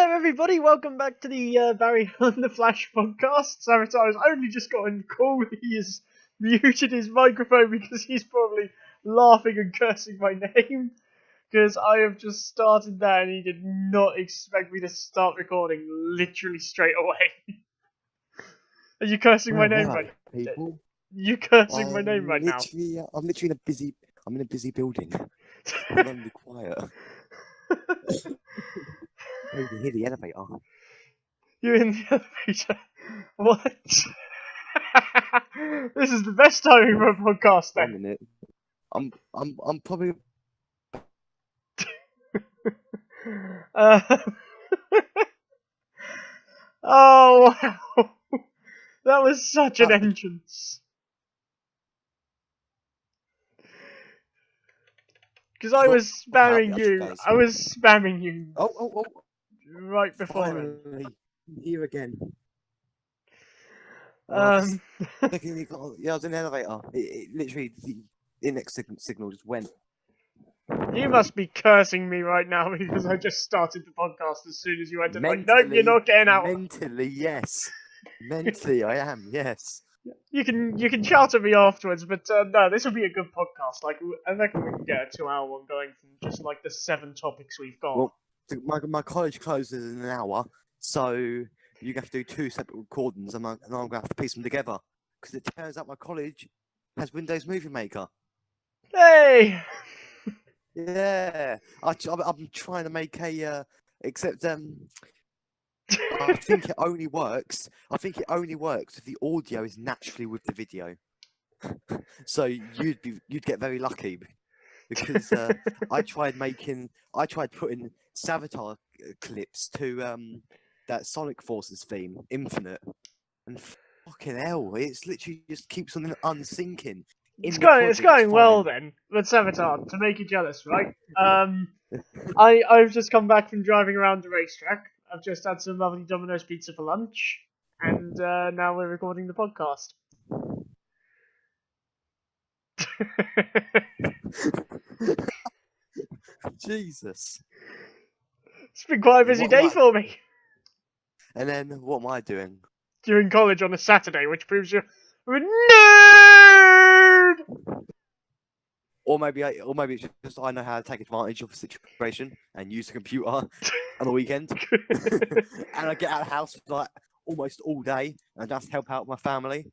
Hello everybody, welcome back to the Barry on the Flash podcast. Savitar has only just gotten a call. He has muted his microphone because he's probably laughing and cursing my name. Because I have just started that and he did not expect me to start recording literally straight away. Are you cursing my name right now? People? You cursing my name right now? I'm literally in a busy building. I'm gonna be quiet. You can hear the elevator. You're in the elevator. What? This is the best timing for a podcast then. 1 minute. I'm probably Oh wow. That was such an entrance. Because I was spamming you. I was spamming you. Oh. Right before Finally, here again. then. Yeah, I was in the elevator. It literally, the index signal just went. You must be cursing me right now because I just started the podcast as soon as you entered. Like, Mentally, nope, you're not getting out. Mentally, yes. Mentally, I am, yes. You can shout at me afterwards, but no, this will be a good podcast. Like, I reckon we can get a 2-hour one going from just like the 7 topics we've got. Well, my college closes in an hour, so you have to do 2 separate recordings, and I'm going to have to piece them together. Because it turns out my college has Windows Movie Maker. Hey! Yeah, I'm trying to make a except I think it only works. I think it only works if the audio is naturally with the video. So you'd get very lucky because I tried putting Savitar clips to that Sonic Forces theme, Infinite, and fucking hell, it's literally just keeps on unsyncing. It's going well then. Let's Savitar, to make you jealous, right? I've just come back from driving around the racetrack. I've just had some lovely Domino's pizza for lunch, and now we're recording the podcast. Jesus. It's been quite a busy day for me. And then what am I doing? You're in college on a Saturday, which proves you're a nerd! Or maybe it's just I know how to take advantage of the situation and use the computer on the weekend. And I get out of the house for like almost all day and just help out my family.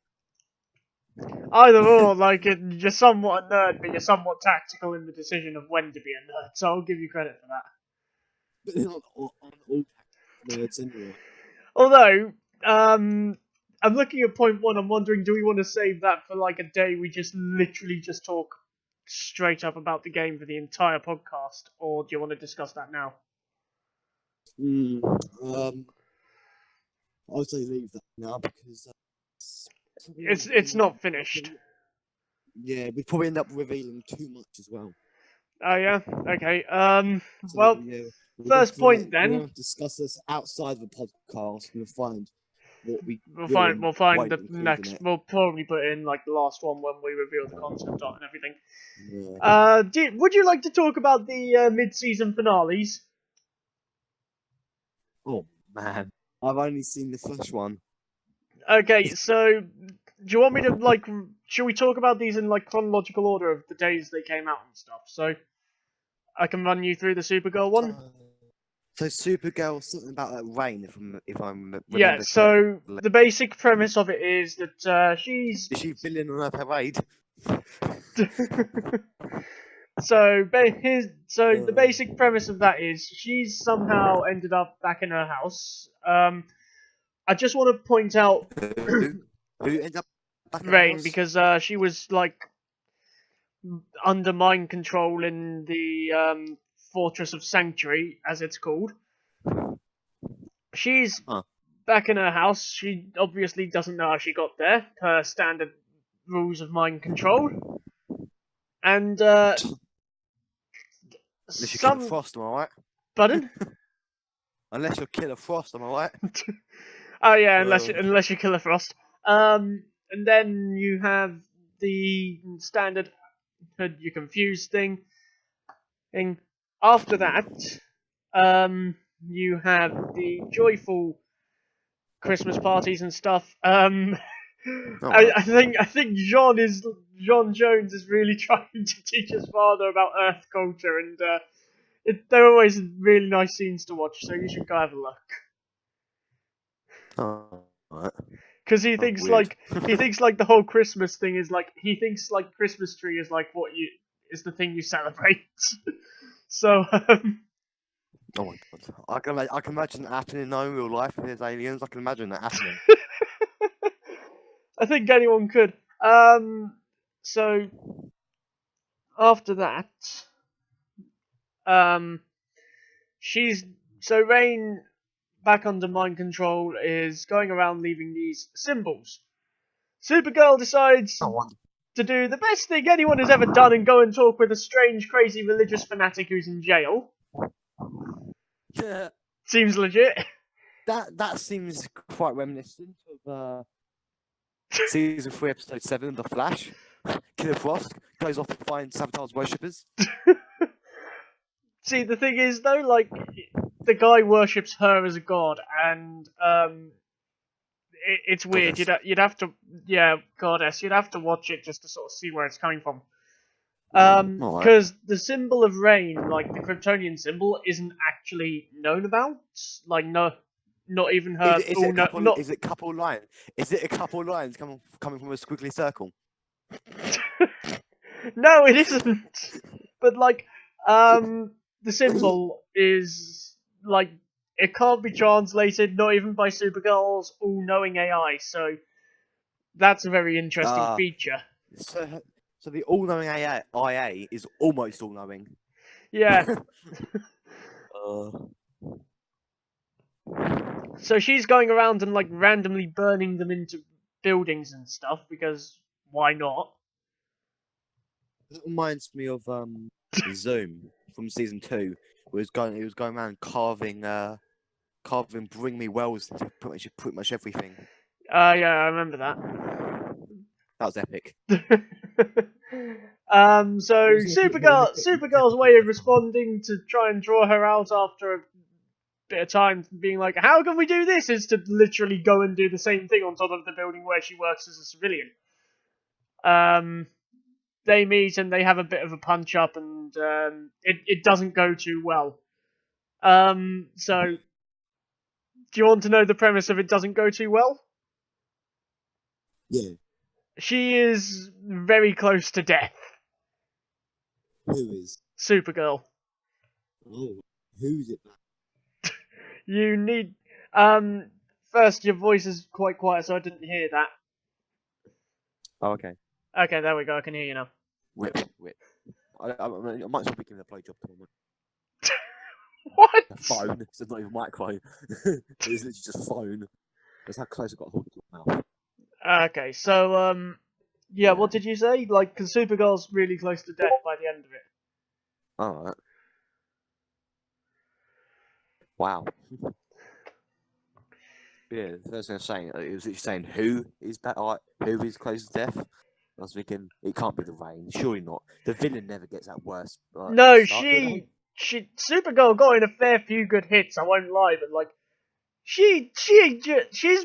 Either or, like, you're somewhat a nerd, but you're somewhat tactical in the decision of when to be a nerd, so I'll give you credit for that. But they're not all nerds anyway. Although, I'm looking at point 1, I'm wondering, do we want to save that for like a day we just literally just talk straight up about the game for the entire podcast, or do you want to discuss that now? I would say leave that now because it's not finished. Yeah, we probably end up revealing too much as well. Oh yeah, okay. So, well, yeah, first point then. We'll discuss this outside the podcast. We'll find what We'll find the next. We'll probably put in like the last one when we reveal the concept art and everything. Yeah. Would you like to talk about the mid-season finales? Oh man, I've only seen the first one. Okay, so do you want me to like? Should we talk about these in like chronological order of the days they came out and stuff? So I can run you through the Supergirl one. So Supergirl, something about that rain, if I'm yeah. So the basic premise of it is that she's is she villain on her parade? So the basic premise of that is she's somehow ended up back in her house. I just want to point out who ended up back in Rain the house? because she was like under mind control in the Fortress of Sanctuary, as it's called. She's back in her house. She obviously doesn't know how she got there, per standard rules of mind control. And Unless you kill Frost, am I right? Pardon? Unless you kill Frost, am I right? Oh yeah, unless you kill a Frost. And then you have the standard "you're confused" thing. And after that, you have the joyful Christmas parties and stuff. Alright. I think John Jones is really trying to teach his father about Earth culture, and they're always really nice scenes to watch. So you should go have a look. Alright. Because Weird. he thinks like the whole Christmas thing is like he thinks like Christmas tree is like what you is the thing you celebrate. So Oh my god. I can imagine that happening though in real life if there's aliens. I can imagine that happening. I think anyone could. So after that, um, she's so Rain back under mind control is going around leaving these symbols. Supergirl decides I wonder. to do the best thing anyone has ever done and go and talk with a strange, crazy religious fanatic who's in jail. Yeah. Seems legit. That seems quite reminiscent of season 3, episode 7, The Flash. Killer Frost goes off to find sabotage worshippers. See, the thing is, though, like, the guy worships her as a god, and, it's weird. Goddess. You'd have to, yeah, goddess, you'd have to watch it just to sort of see where it's coming from. Alright. Because the symbol of rain, like the Kryptonian symbol, isn't actually known about. Like, no, not even her. Is Oh, it a no, couple? not. Is it couple line? Is it a couple lines coming from a squiggly circle? No, it isn't. But like, the symbol is like it can't be translated, not even by Supergirl's all-knowing AI. So that's a very interesting Ah, feature. so the all-knowing IA is almost all-knowing. Yeah. uh, So she's going around and like randomly burning them into buildings and stuff because why not? It reminds me of Zoom from season 2. Where he was going around carving Bring Me Wells into pretty much everything. Yeah, I remember that. That was epic. So Supergirl's way of responding to try and draw her out after a bit of time being like, how can we do this? Is to literally go and do the same thing on top of the building where she works as a civilian. They meet and they have a bit of a punch up, and it doesn't go too well. So do you want to know the premise of it doesn't go too well? Yeah. She is very close to death. Who is? Supergirl. Oh, who's it? You need first your voice is quite quiet, so I didn't hear that. Oh, okay. Okay, there we go, I can hear you now. Whip. I might as well be giving a blowjob to him. What? A phone. It's not even microphone. It's literally just phone. That's how close I got a hold of your mouth. Okay, so yeah, what did you say? Like, cause Supergirl's really close to death by the end of it. Alright. Wow. Yeah, that's what I was saying. It was saying who is who is close to death. I was thinking it can't be the rain. Surely not. The villain never gets that worse. No, Start, do they? Supergirl got in a fair few good hits. I won't lie, but like, she's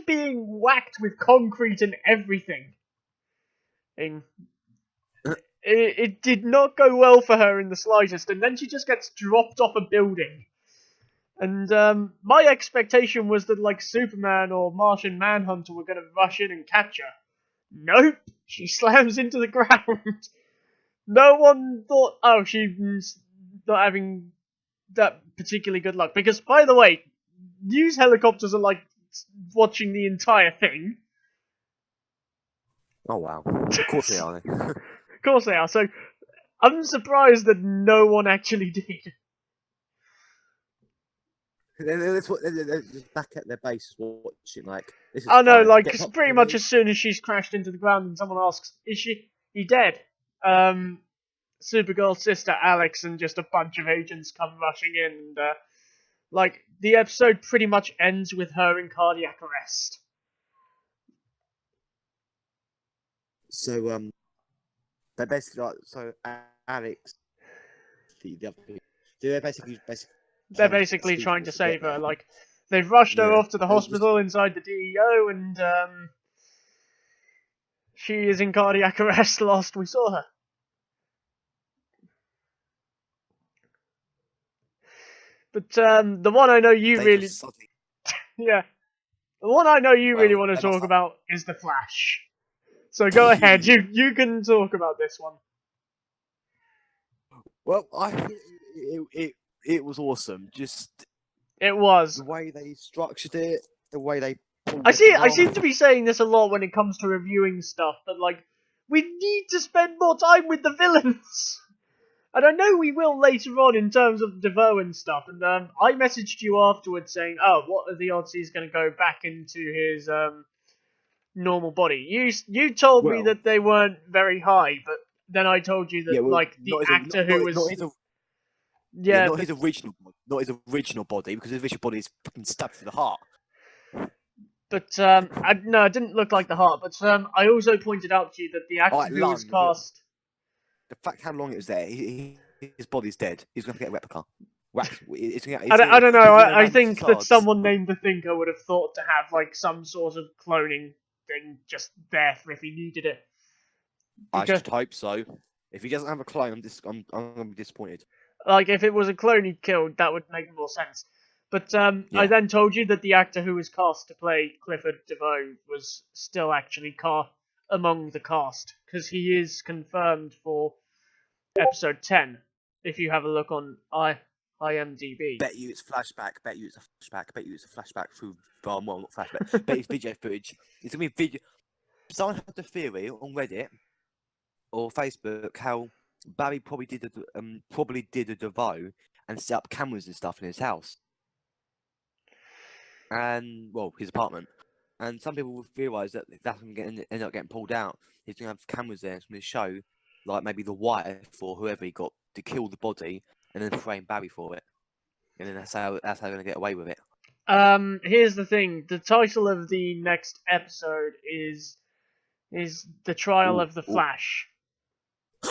being whacked with concrete and everything. And it did not go well for her in the slightest, and then she just gets dropped off a building. And my expectation was that like Superman or Martian Manhunter were going to rush in and catch her. Nope, she slams into the ground. No one thought, oh, she's not having that particularly good luck. Because, by the way, news helicopters are like watching the entire thing. Oh wow. Of course they are. Of course they are. So I'm surprised that no one actually did. They're just back at their base watching like this is I know, fine. like, Get 'cause up, pretty much please. as soon as she's crashed into the ground and someone asks, is he dead? Supergirl's sister Alex and just a bunch of agents come rushing in, and like the episode pretty much ends with her in cardiac arrest. So they basically Alex the other people. Do they basically They're whole basically season trying to was to get save her. there. Like, they've rushed her Yeah, off to the and it just hospital inside the DEO, and she is in cardiac arrest. Last we saw her. But the one I know you they really, just suddenly yeah, the one I know you really well want to they must talk have. about is the Flash. So go ahead, you can talk about this one. Well, I think it was awesome. Just It was. the way they structured it, the way they pulled I see. everything I seem off. to be saying this a lot when it comes to reviewing stuff, but like, we need to spend more time with the villains. And I know we will later on in terms of DeVoe and stuff. And I messaged you afterwards saying, "Oh, what are the odds he's going to go back into his normal body?" You told me Well, that they weren't very high, but then I told you yeah, that well, like the actor who was yeah, not but his original, not his original body, because his original body is fucking stabbed through the heart. no, it didn't look like the heart. But I also pointed out to you that the All actor right, who was lung. cast. The fact how long it was there, his body's dead. He's gonna get a replica. Wax. I don't know. He's gonna I land think that facades. someone named the Thinker would have thought to have like some sort of cloning thing just there for if he needed it. I Because should hope so. If he doesn't have a clone, I'm gonna be disappointed. like if it was a clone he killed, that would make more sense. But I Yeah. then told you that the actor who was cast to play Clifford DeVoe was still actually among the cast because he is confirmed for episode 10. If you have a look on IMDb. Bet you it's flashback. Bet you it's a flashback. Bet you it's a flashback through. Well, not flashback. Bet it's video footage. It's gonna be video. Someone had the theory on Reddit or Facebook how Barry probably did a DeVoe and set up cameras and stuff in his house and well his apartment. And some people will realise that if that's going to end up getting pulled out, he's going to have cameras there from his show, like maybe the wife or whoever he got to kill the body and then frame Barry for it. And then that's how they're going to get away with it. Here's the thing. The title of the next episode is The Trial Ooh, of the ooh. Flash.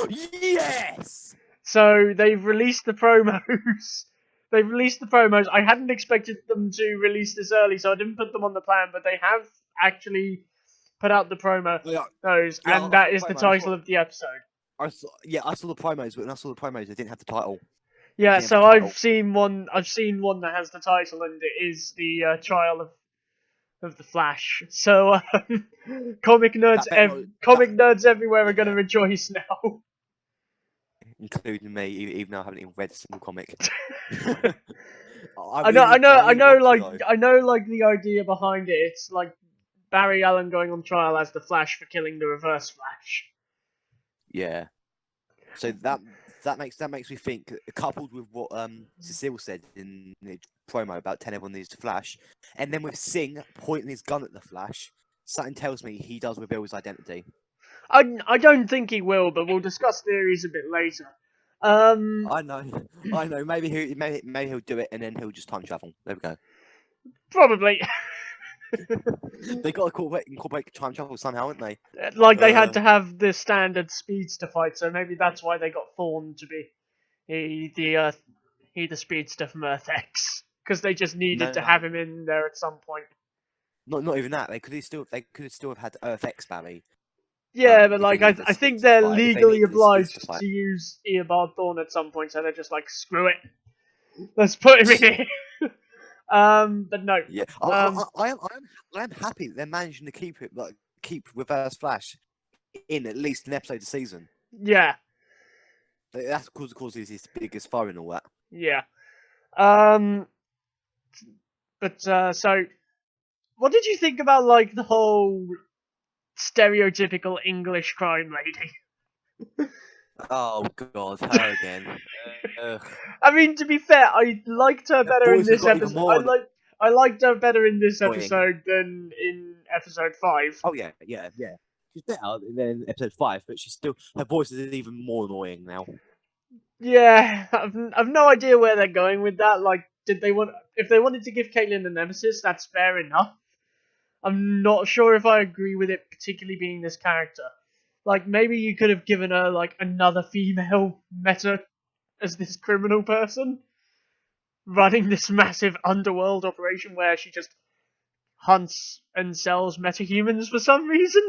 Yes! So they've released the promos. They've released the promos. I hadn't expected them to release this early, so I didn't put them on the plan, but they have actually put out the promo. Yeah, Those, yeah, and I saw that the is the promo. title of the episode. I saw the promos, but when I saw the promos, they didn't have the title. Yeah, Didn't have so the title. I've seen one. I've seen one that has the title, and it is the trial of the Flash. So comic nerds, That better not, comic nerds everywhere are going to yeah, rejoice now. including me, even though I haven't even read a single comic. I know, I know, I I really know. want to Like, though. I know, like the idea behind it. It's like Barry Allen going on trial as the Flash for killing the Reverse Flash. Yeah. So that makes me think, coupled with what Cecile said in the promo about 10 everyone needs to Flash, and then with Singh pointing his gun at the Flash, something tells me he does reveal his identity. I don't think he will, but we'll discuss theories a bit later. I know. Maybe he'll do it, and then he'll just time travel. There we go. Probably. They got to incorporate time travel somehow, haven't they? Like they had to have the standard speedster fight, so maybe that's why they got Thorn to be the speedster from Earth X, because they just needed to No, have him in there at some point. not even that. They could have still have had Earth X Barry. Yeah, but If they like needed a I think speedster they're fight, if they legally needed a speedster obliged fight. to use Eobard Thorn at some point, so they're just like, screw it, let's put him in here. But no. Yeah, I am happy that they're managing to keep Reverse Flash in at least an episode a season. Yeah. That's because he's his biggest foe and all that. Yeah. But so, what did you think about like the whole stereotypical English crime lady? Oh God, her again. I mean, to be fair, I liked her Her better in voice has this got even episode. more I liked her better in this annoying. episode than in episode 5. Oh yeah. She's better than episode 5, but her voice is even more annoying now. Yeah, I've no idea where they're going with that. Like, if they wanted to give Caitlyn a nemesis, that's fair enough. I'm not sure if I agree with it, particularly being this character. Like, maybe you could have given her like another female meta as this criminal person. running this massive underworld operation where she just hunts and sells metahumans for some reason.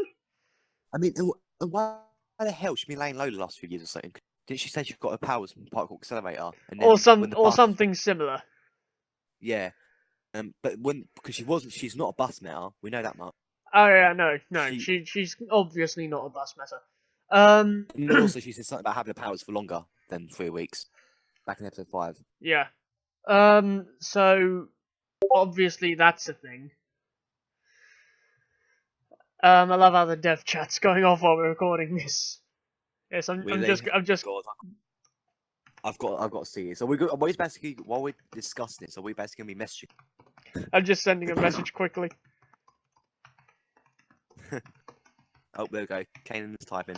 I mean, why the hell she been laying low the last few years or something? Didn't she say she got her powers from Particle Accelerator? And then when the Or bus, something similar. yeah. But because she's not a bus now. We know that much. Oh yeah, no, She she's obviously not a bus meta. and then also she said something about having the powers for longer than 3 weeks. Back in episode 5. Yeah. So obviously that's a thing. I love how the dev chat's going off while we're recording this. Yes, I'm Really? just. God, I've got to see it. So we're basically while we're discussing it. So we're basically gonna be messaging. I'm just sending a message quickly. Oh, there we go. Kanan's typing.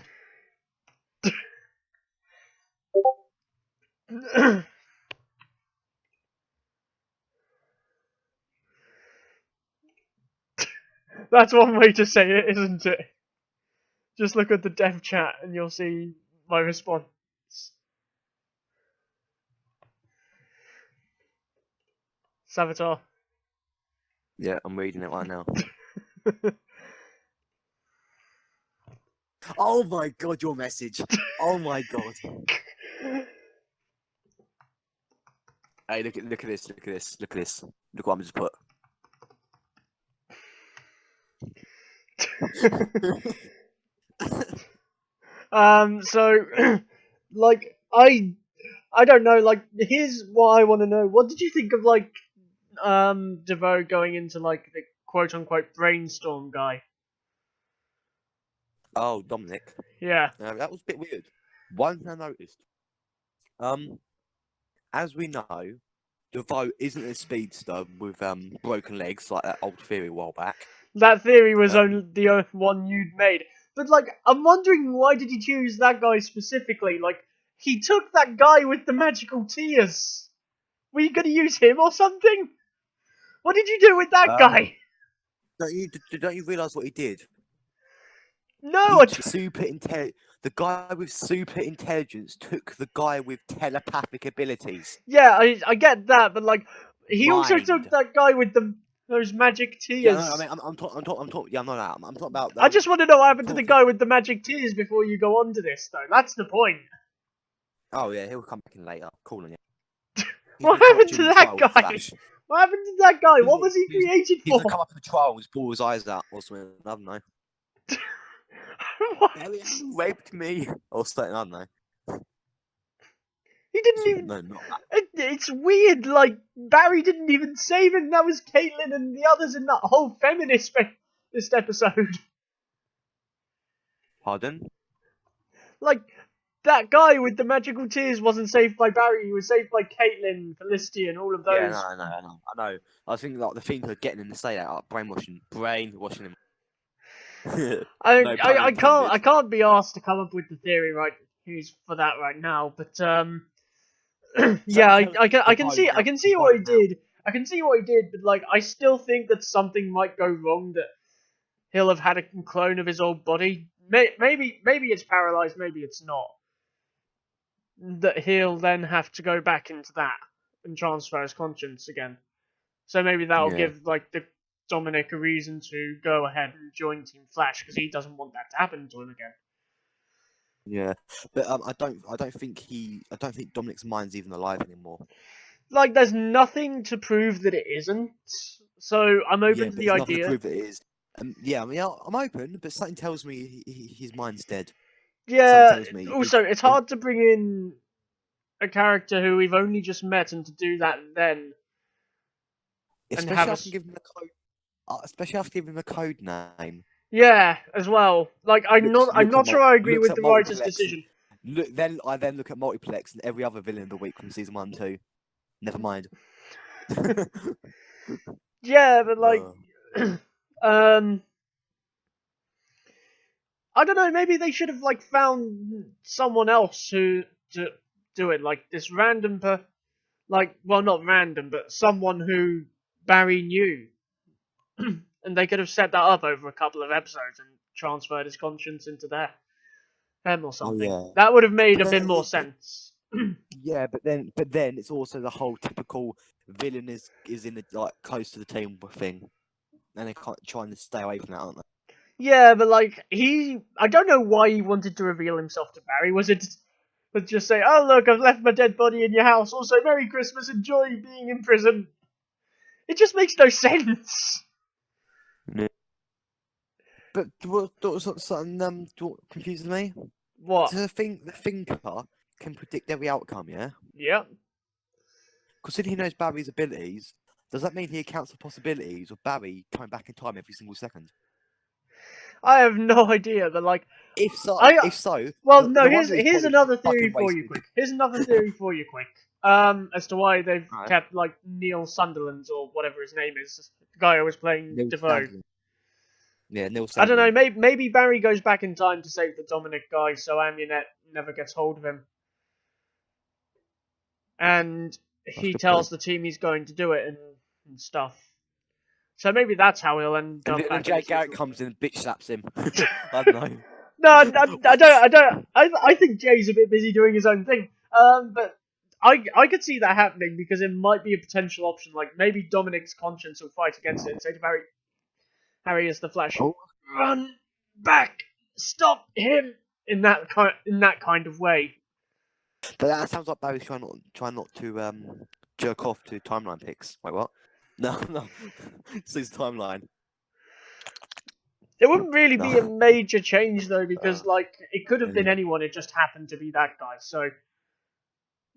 That's one way to say it, isn't it? Just look at the dev chat and you'll see my response. Savitar. Yeah, I'm reading it right now. Oh my god, your message. Oh my god. Hey, look at this. Look at this. Look at this. Look what I'm just put. So, like, I don't know, like, here's what I want to know. What did you think of, like, DeVoe going into, like, the quote-unquote brainstorm guy? Oh, Dominic. Yeah. That was a bit weird. One thing I noticed. As we know, DeVoe isn't a speedster with broken legs like that old theory a while back. That theory was only the one you'd made. But, like, I'm wondering why did he choose that guy specifically? Like, he took that guy with the magical tears. Were you gonna use him or something? What did you do with that guy? Don't you realise what he did? No, The guy with super intelligence took the guy with telepathic abilities. yeah, I get that, but like, he also Mind. took that guy with those magic tears. Yeah, no, I mean, I'm talking. Yeah, I'm not that. I'm talking about. I just want to know what happened to the guy with the magic tears before you go on to this, though. That's the point. Oh yeah, he'll come back in later. Cool on you. What happened to that guy? What happened to that guy? What was he created He's for? gonna come up in the trial and pull his eyes out or something. I don't know. What? He raped me or something. I don't know. He didn't even. No, not that. It's weird. Like, Barry didn't even save him. That was Caitlin and the others in that whole feminist this episode. Pardon? Like, that guy with the magical tears wasn't saved by Barry. He was saved by Caitlin, Felicity, and all of those. Yeah, no, I know. I think like the thing for getting him to say that, like, brainwashing him. I can't be asked to come up with the theory for that right now, but yeah, I can see what he did. I can see what he did, but like I still think that something might go wrong. That he'll have had a clone of his old body. Maybe it's paralyzed. Maybe it's not. That he'll then have to go back into that and transfer his conscience again. So maybe that'll give like the Dominic a reason to go ahead and join Team Flash because he doesn't want that to happen to him again. Yeah, but I don't think Dominic's mind's even alive anymore. Like, there's nothing to prove that it isn't. So I'm open to the idea. Nothing to prove that it is. Yeah, I mean, I'm open, but something tells me his mind's dead. Yeah. Also, it's hard to bring in a character who we've only just met and to do that then. Especially after giving him a code. Especially after giving him a code name. Yeah, as well. Like, I'm not sure I agree with the writer's decision. I then look at Multiplex and every other villain of the week from season 1 too. Never mind. Yeah, but like, I don't know. Maybe they should have like found someone else who to do it. Like this random well, not random, but someone who Barry knew, and they could have set that up over a couple of episodes and transferred his conscience into them or something. Oh, yeah. That would have made a bit more sense. Yeah, but then it's also the whole typical villain is in the like close to the team thing, and they can't trying to stay away from that, aren't they? Yeah, but like I don't know why he wanted to reveal himself to Barry. Was it to just say, "Oh look, I've left my dead body in your house. Also, Merry Christmas. Enjoy being in prison." It just makes no sense. Yeah. But what something confuses me? What? So the thinker can predict every outcome, yeah? Yep. Considering he knows Barry's abilities, does that mean he accounts for possibilities of Barry coming back in time every single second? I have no idea, but like, If so, I well, no. no Here's wonder his here's body's another theory fucking for you, wasted. quick. Here's another theory for you, quick. As to why they've Right. kept like Neil Sunderland or whatever his name is, the guy who was playing Neil Defoe. Sandlin. Yeah, Neil Sandlin. I don't know. Maybe Barry goes back in time to save the Dominic guy, so Amunet never gets hold of him, and That's a he good tells point. the team he's going to do it and stuff. So maybe that's how he'll end And up then back in Jay the Garrett season. comes in and bitch slaps him. I don't know. No, I don't. I think Jay's a bit busy doing his own thing. But I could see that happening because it might be a potential option. Like maybe Dominic's conscience will fight against it and say to Barry, "Harry is the Flash. Oh, Run back, stop him." In that kind of way. but that sounds like Barry's trying not to jerk off to timeline picks. Wait, what? No, no. It's his timeline. It wouldn't really be a No. major change though, because like it could have been Yeah. anyone. It just happened to be that guy. So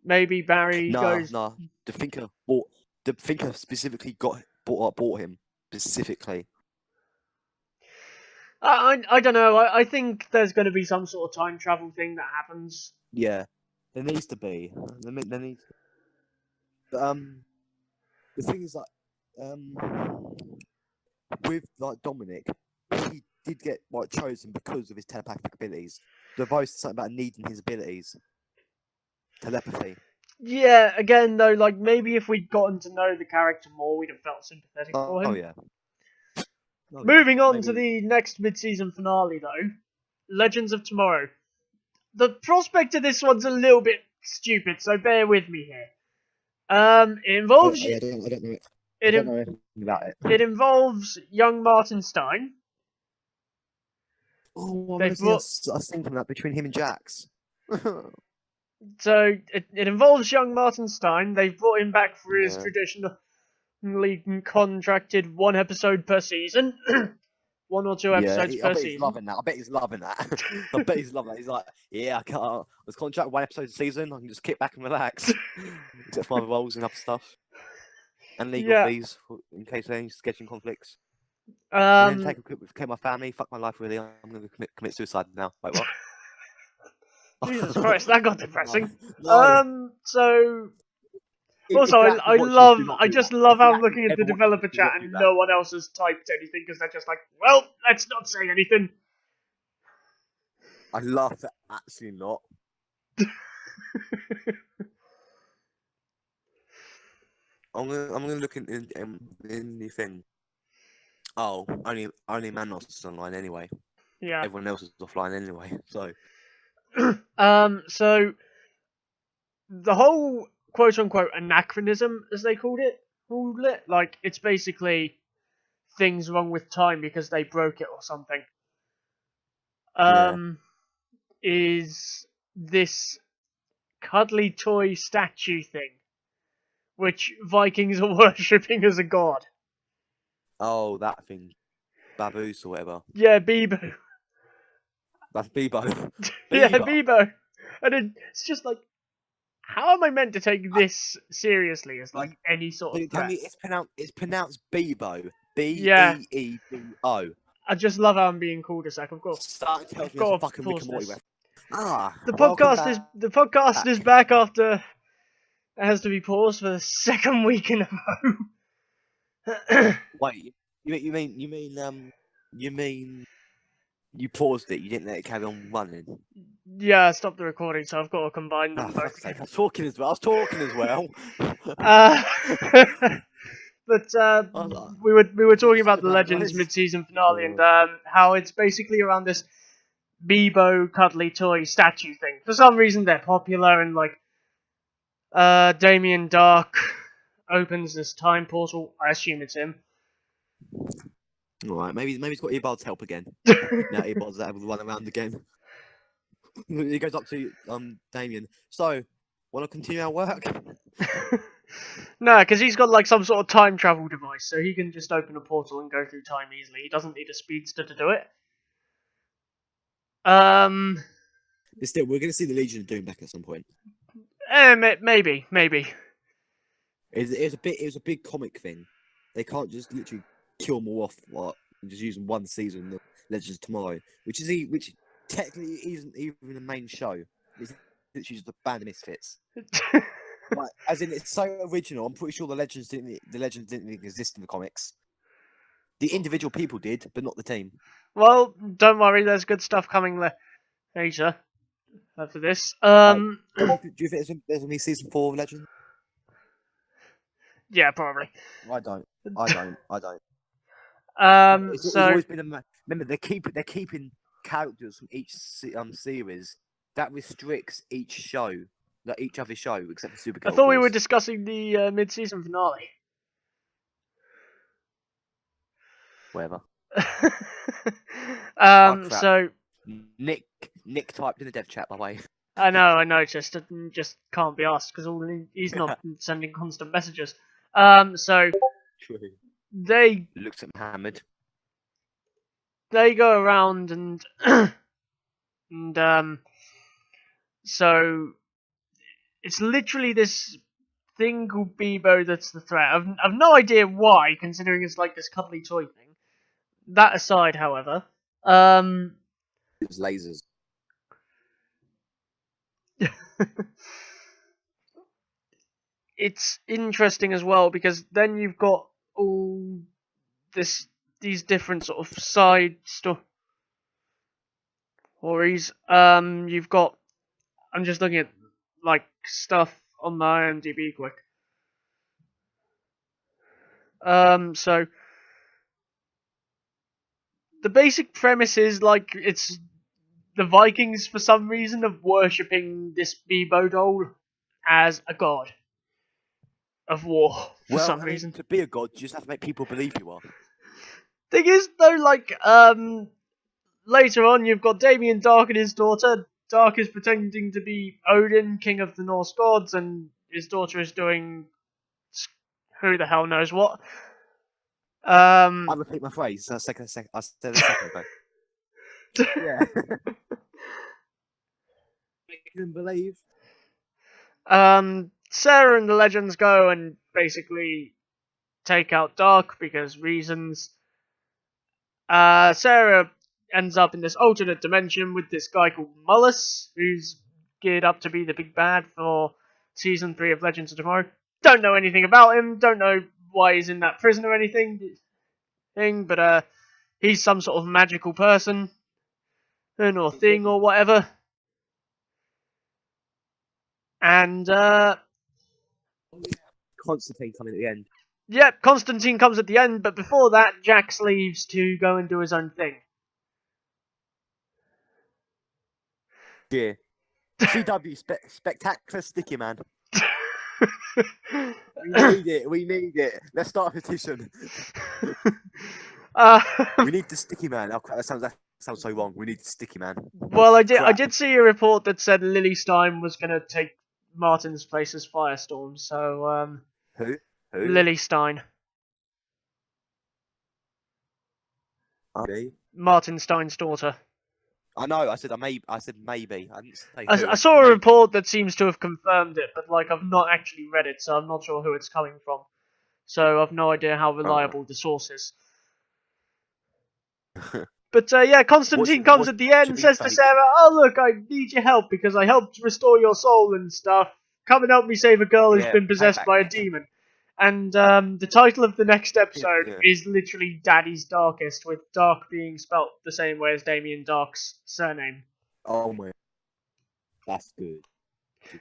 maybe Barry Nah, goes. nah. The thinker specifically bought him specifically. I don't know. I think there's going to be some sort of time travel thing that happens. Yeah, there needs to be. There needs. But the thing is like with like Dominic, he did get like chosen because of his telepathic abilities. The voice is something about needing his abilities, telepathy. Yeah, again though, like maybe if we'd gotten to know the character more, we'd have felt sympathetic for Oh him. yeah. Oh yeah. Moving on to Maybe. the next mid-season finale though, Legends of Tomorrow. The prospect of this one's a little bit stupid, so bear with me here. It involves I don't know it. I it don't know anything about it. it involves young Martin Stein. Oh, I'm They've gonna see brought a scene from that between him and Jax. so it involves young Martin Stein. They've brought him back for his Yeah. traditionally contracted one episode per season, one or two Yeah, episodes I per bet he's season. loving that. I bet he's loving that. I bet he's loving that. He's like, yeah, I was contract one episode a season. I can just kick back and relax. Except for other roles and other stuff. And legal Yeah. fees in case of any scheduling conflicts. And then take a quick with my family. Fuck my life, really. I'm going to commit suicide now. Wait, what? Jesus Christ, that got depressing. No. So If also you're actually watching this, do not I do just that. love If you're how I'm actually looking at the ever watching developer this, do chat not do and that. no one else has typed anything because they're just like, well, let's not say anything. I laugh at absolutely not. I'm gonna look in the thing. Oh, only Manos is online anyway. Yeah. Everyone else is offline anyway. So So the whole quote unquote anachronism, as they called it, like it's basically things wrong with time because they broke it or something. yeah. Is this cuddly toy statue thing, which Vikings are worshipping as a god. Oh, that thing, Baboos or whatever. Yeah, Bebo. That's Bebo. Yeah, Bebo. Bebo. And it's just like, how am I meant to take this seriously as like any sort of Tell threat? me, it's pronounced Bebo. Yeah, Beebo. I just love how I'm being called a sec. Starting tells I've me that's a got to fucking Rick pause and Morty this. reference. Ah, The welcome podcast back. is back after it has to be paused for the second week in a row. Wait, you mean you paused it? You didn't let it carry on running? Yeah, I stopped the recording, so I've got to combine them Oh, both fuck's sake! again. I was talking as well. But I was like, we were talking sorry about the about that, Legends guys. mid-season finale and how it's basically around this Bebo cuddly toy statue thing. For some reason, they're popular and like Damien Dark opens this time portal. I assume it's him. All right, maybe he's got Eobard's help again. Now Eobard's able to run around again. He goes up to Damien. So, want to continue our work? No, because he's got like some sort of time travel device, so he can just open a portal and go through time easily. He doesn't need a speedster to do it. But still, we're going to see the Legion of Doom back at some point. Maybe. It was a big comic thing. They can't just literally kill them all off and just use them one season in the Legends of Tomorrow, which technically isn't even the main show. It's literally just a band of misfits. Like, as in, it's so original. I'm pretty sure the Legends didn't exist in the comics. The individual people did, but not the team. Well, don't worry. There's good stuff coming later after this. Do you think there's gonna be season 4 of Legends? Yeah, probably. I don't. It's always been remember they're keeping characters from each series. That restricts each show, like each other show, except for Supergirl. I thought we were discussing the mid-season finale. Whatever. So Nick typed in the dev chat, by the way. I know, just can't be asked because he's not sending constant messages. So True. they Looks at Mohammed. They go around and so it's literally this thing called Bebo that's the threat. I've no idea why, considering it's like this cuddly toy thing. That aside, however, It's lasers. it's interesting as well because then you've got all these different sort of side stories. You've got. I'm just looking at like stuff on my IMDb quick. So the basic premise is like it's the Vikings for some reason of worshipping this Bebo doll as a god of war for some reason. To be a god, you just have to make people believe you are. Thing is, though, like later on, you've got Damien Dark and his daughter. Dark is pretending to be Odin, king of the Norse gods, and his daughter is doing who the hell knows what. I repeat my phrase. I said a second ago. Yeah. Make them believe. Sarah and the Legends go and basically take out Dark because reasons. Sarah ends up in this alternate dimension with this guy called Mullis, who's geared up to be the big bad for season 3 of Legends of Tomorrow. Don't know anything about him, don't know why he's in that prison or anything, but he's some sort of magical person or thing or whatever. And Constantine coming at the end. Yep, Constantine comes at the end, but before that, Jax leaves to go and do his own thing. Yeah. CW spectacular sticky man. We need it. Let's start a petition. We need the sticky man. Oh, crap, that sounds so wrong. We need the sticky man. Well, I did see a report that said Lily Stein was going to take Martin's place as Firestorm. So Who? Lily Stein. Okay. Martin Stein's daughter. I know. I said maybe. I didn't say I saw a report that seems to have confirmed it, but like I've not actually read it, so I'm not sure who it's coming from. So I've no idea how reliable the source is. But yeah, Constantine comes at the end and says to Sarah, "Oh look, I need your help because I helped restore your soul and stuff. Come and help me save a girl who's been possessed by a demon." And the title of the next episode is literally Daddy's Darkest, with Dark being spelt the same way as Damien Dark's surname. Oh my. That's good.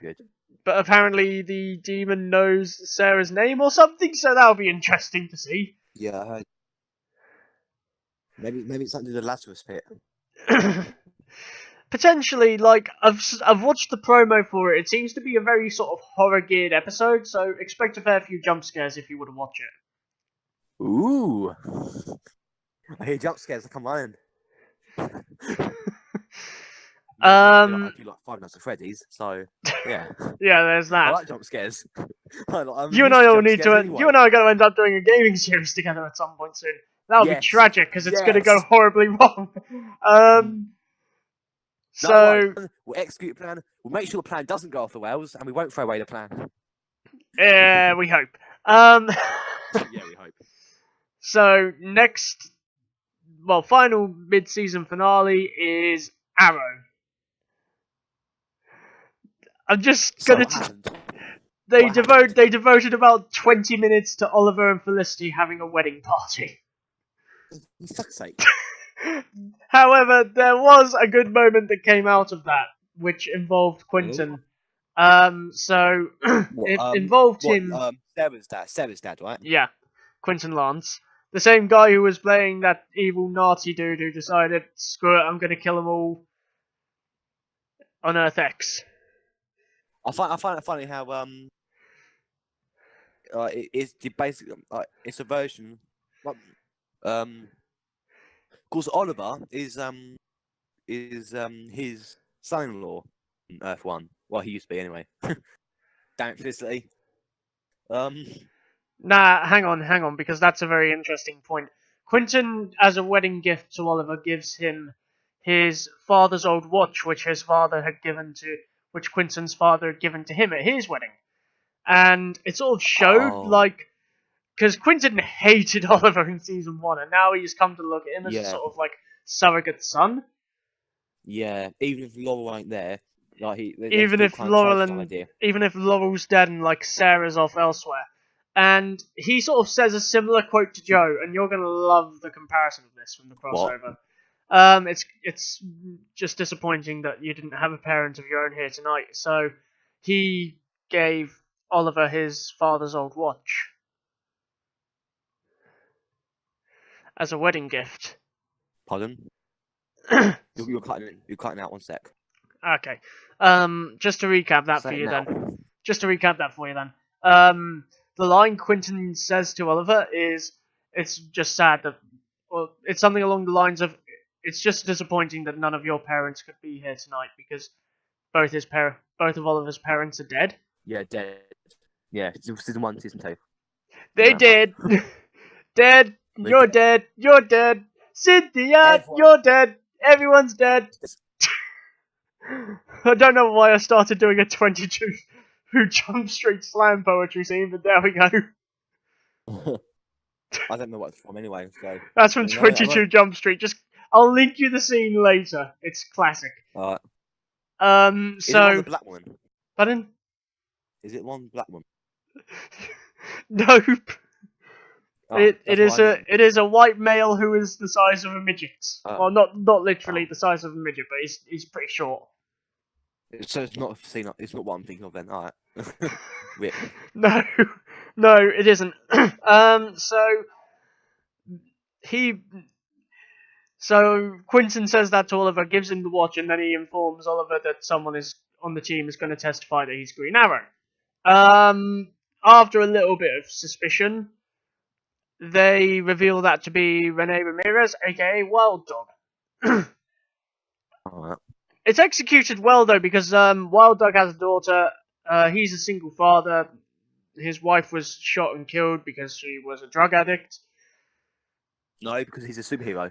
Good. But apparently the demon knows Sarah's name or something, so that'll be interesting to see. Yeah, I heard. Maybe it's something to the Lazarus pit. Potentially, like I've watched the promo for it. It seems to be a very sort of horror geared episode, so expect a fair few jump scares if you were to watch it. Ooh. I hear jump scares. Come on. I do like Five Nights at Freddy's, so yeah. Yeah, there's I that. like jump scares. I'm You and used I to all jump need scares to. anyway. You and I are going to end up doing a gaming series together at some point soon. That'll be Yes. tragic because it's going to go Yes. horribly wrong. No, So we'll execute the plan. We'll make sure the plan doesn't go off the rails, and we won't throw away the plan. we hope. Yeah, we hope. So next, well, final mid-season finale is Arrow. I'm just So gonna. what happened? They What happened? devoted about 20 minutes to Oliver and Felicity having a wedding party. For fuck's sake. However, there was a good moment that came out of that, which involved Quentin. So it involved him. Sarah's dad, right? Yeah, Quentin Lance, the same guy who was playing that evil Nazi dude who decided, screw it, I'm gonna kill them all on Earth X. I find it funny how it's basically it's a version. Like, of course, Oliver is his son-in-law in Earth One. Well, he used to be anyway. Damn it, Felicity. Nah, hang on, because that's a very interesting point. Quentin, as a wedding gift to Oliver, gives him his father's old watch, which Quentin's father had given to him at his wedding. And it sort of showed, like, because Quentin hated Oliver in season 1, and now he's come to look at him as a sort of, like, surrogate son. Yeah, even if Laurel ain't there, like Even if Laurel's dead and, like, Sarah's off elsewhere. And he sort of says a similar quote to Joe, and you're gonna love the comparison of this from the crossover. It's just disappointing that you didn't have a parent of your own here tonight. So he gave Oliver his father's old watch as a wedding gift. Pardon? You're cutting out 1 sec. Okay. Just to recap that for you then. The line Quentin says to Oliver is, it's just sad that, well, it's something along the lines of, it's just disappointing that none of your parents could be here tonight because both of Oliver's parents are dead. Yeah, dead. Yeah, season 1, season 2. They did. Dead. You're dead. You're dead. Cynthia, you're dead. Everyone's dead. I don't know why I started doing a 22 Who Jump Street slam poetry scene, but there we go. I don't know what it's from anyway, so... That's from 22 Jump Street. I'll link you the scene later. It's classic. Alright. Is it one the black woman? Pardon? Is it one black woman? Nope. Oh, it is a white male who is the size of a midget. Well, not literally the size of a midget, but he's pretty short. So it's not what I'm thinking of then. Alright. No, it isn't. So Quentin says that to Oliver, gives him the watch, and then he informs Oliver that someone is on the team is going to testify that he's Green Arrow. After a little bit of suspicion, they reveal that to be Rene Ramirez, aka Wild Dog. Alright. It's executed well though, because Wild Dog has a daughter. He's a single father. His wife was shot and killed because she was a drug addict. No, because he's a superhero.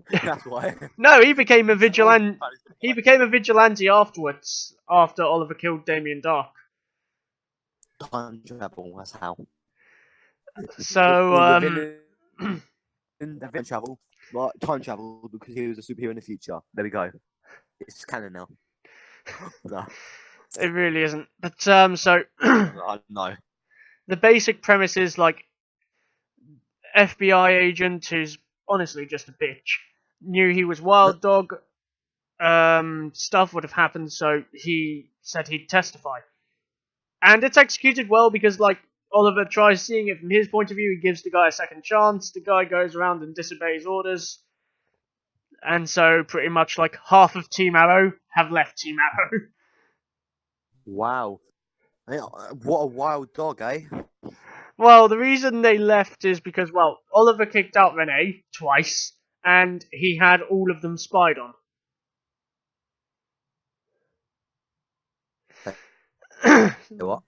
That's why. No, he became a vigilante. He became a vigilante afterwards, after Oliver killed Damien Dark. Time travel, that's how. So, travel. Well, time travel because he was a superhero in the future. There we go. It's canon now. No. It really isn't. But so no. The basic premise is like FBI agent who's honestly just a bitch knew he was Wild Dog. Stuff would have happened, so he said he'd testify. And it's executed well because, like, Oliver tries seeing it from his point of view. He gives the guy a second chance. The guy goes around and disobeys orders. And so pretty much like half of Team Arrow have left Team Arrow. Wow. What a wild dog, eh? Well, the reason they left is because, well, Oliver kicked out Renee twice, and he had all of them spied on. You know what?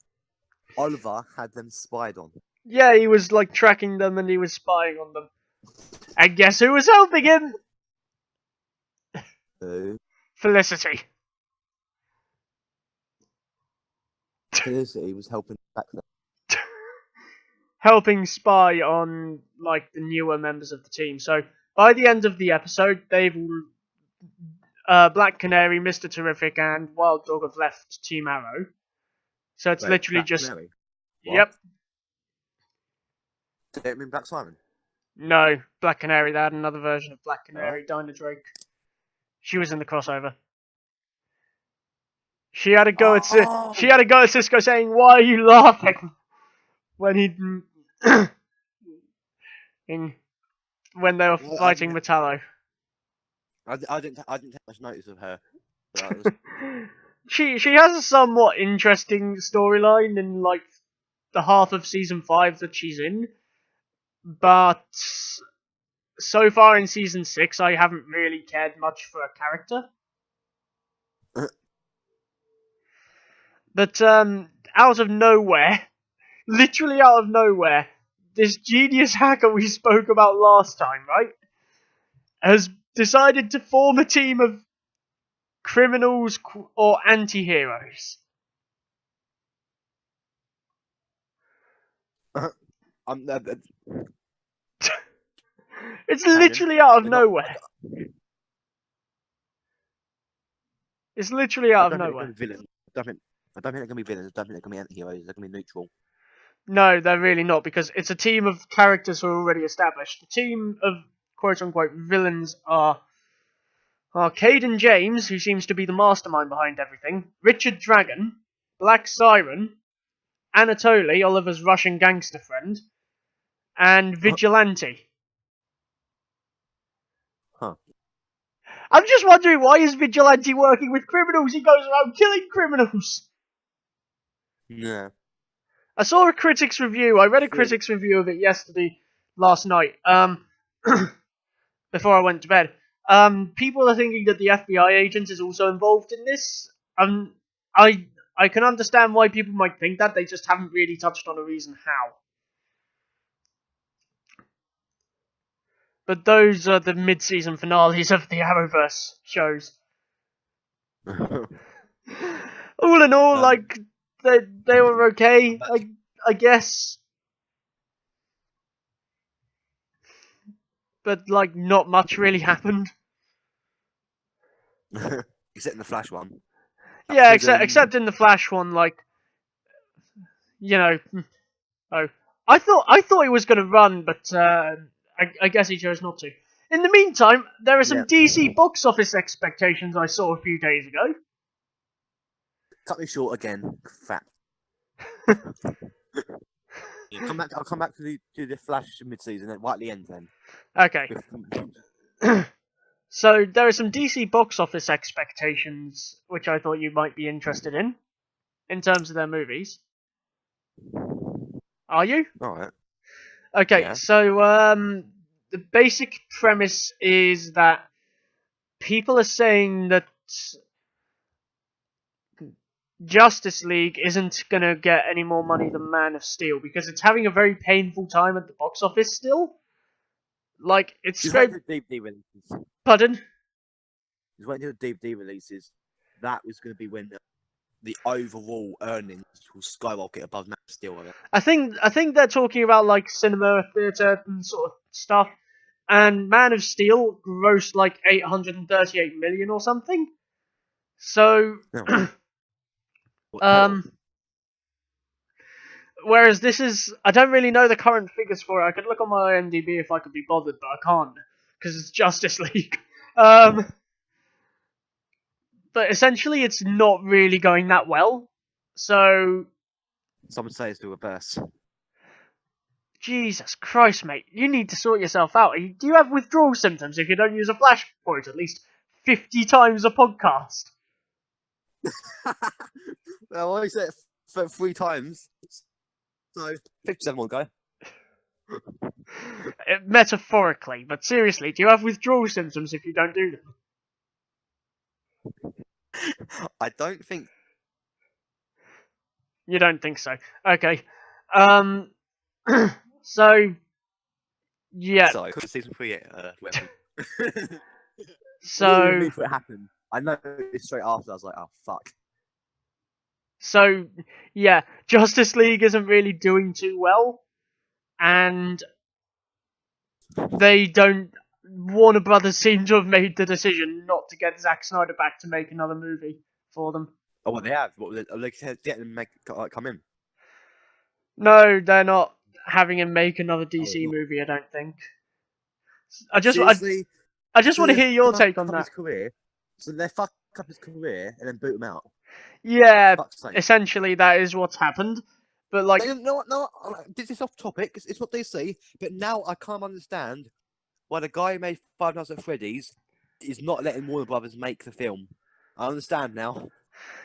Oliver had them spied on. Yeah, he was like tracking them and he was spying on them. And guess who was helping him? Felicity. Felicity was helping back then. Helping spy on like the newer members of the team. So by the end of the episode, they've Black Canary, Mr. Terrific, and Wild Dog have left Team Arrow. So it's literally Black just Canary? Yep. Did it mean Black Simon? No, Black Canary. They had another version of Black Canary, Dinah Drake. She was in the crossover. She had a go at Cisco saying, "Why are you laughing?" When he when they were fighting Metallo. I didn't take much notice of her. She has a somewhat interesting storyline in like the half of season 5 that she's in, but so far in season 6 I haven't really cared much for a character. But out of nowhere, literally out of nowhere, this genius hacker we spoke about last time, right, has decided to form a team of criminals or anti-heroes. It's literally out of nowhere. It's literally out of nowhere. I don't think they're going to be villains. I don't think they're going to be anti-heroes. They're going to be neutral. No, they're really not, because it's a team of characters who are already established. The team of quote-unquote villains are Caden James, who seems to be the mastermind behind everything, Richard Dragon, Black Siren, Anatoly, Oliver's Russian gangster friend, and Vigilante. Huh. I'm just wondering, why is Vigilante working with criminals? He goes around killing criminals. Yeah. I saw a critic's review. I read a critic's review of it last night, before I went to bed. People are thinking that the FBI agent is also involved in this. I can understand why people might think that. They just haven't really touched on a reason how. But those are the mid-season finales of the Arrowverse shows. All in all, like, they were okay, I guess. But, like, not much really happened. Except in the Flash one. Yeah, except in the Flash one, like, you know, I thought he was gonna run, but I guess he chose not to. In the meantime, there are some DC box office expectations I saw a few days ago. Cut me short again, fat. I'll come back to the Flash mid-season right at the end then. Okay. So there are some DC box office expectations which I thought you might be interested in terms of their movies. Are you? Alright. Okay, yeah. So the basic premise is that people are saying that Justice League isn't gonna get any more money than Man of Steel because it's having a very painful time at the box office still. Like, it's straight to DVD releases. Pardon? Just waiting until the DVD releases. That was going to be when the overall earnings will skyrocket above Man of Steel. I think they're talking about like cinema, theatre, and sort of stuff. And Man of Steel grossed like 838 million or something. So, whereas this is, I don't really know the current figures for it. I could look on my IMDb if I could be bothered, but I can't because it's Justice League. But essentially, it's not really going that well. So, some would say it's the reverse. Jesus Christ, mate. You need to sort yourself out. Do you have withdrawal symptoms if you don't use a flashpoint at least 50 times a podcast? Well, I said it for 3 times. So 57 will go. Metaphorically, but seriously, do you have withdrawal symptoms if you don't do them? I don't think. You don't think so. Okay. So, yeah. So, season 3, whatever. So, I didn't even before it happened. I know straight after. I was like, oh fuck. So, yeah, Justice League isn't really doing too well, and they don't. Warner Brothers seem to have made the decision not to get Zack Snyder back to make another movie for them. Oh, what they have? What they get them make come in? No, they're not having him make another DC movie. I don't think. I just want to hear your take on that. His career, so they fuck up his career and then boot him out. Yeah, essentially that is what's happened. But like, no, this is off topic. It's what they say. But now I can't understand why the guy who made Five Nights at Freddy's is not letting Warner Brothers make the film. I understand now.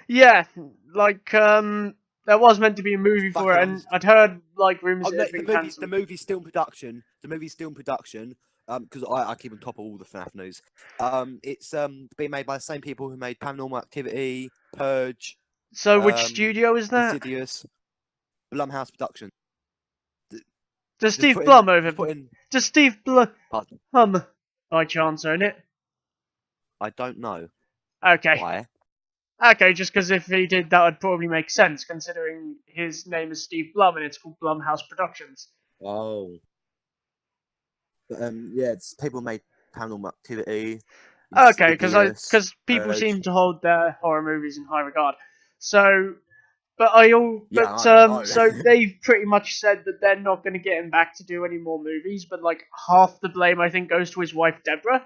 Yeah, like there was meant to be a movie for it, and I'd heard like rumors that it the movie's still in production. Because I keep on top of all the FNAF news. It's being made by the same people who made Paranormal Activity, Purge. So which studio is that? Insidious. Blumhouse Production. Does Steve Blum Does Steve Blum by chance own it? I don't know. Okay. Why? Okay, just because if he did, that would probably make sense, considering his name is Steve Blum and it's called Blumhouse Productions. Oh. But, yeah, it's people made Paranormal Activity. Okay, because people seem to hold their horror movies in high regard. So, so they've pretty much said that they're not going to get him back to do any more movies, but like half the blame I think goes to his wife Deborah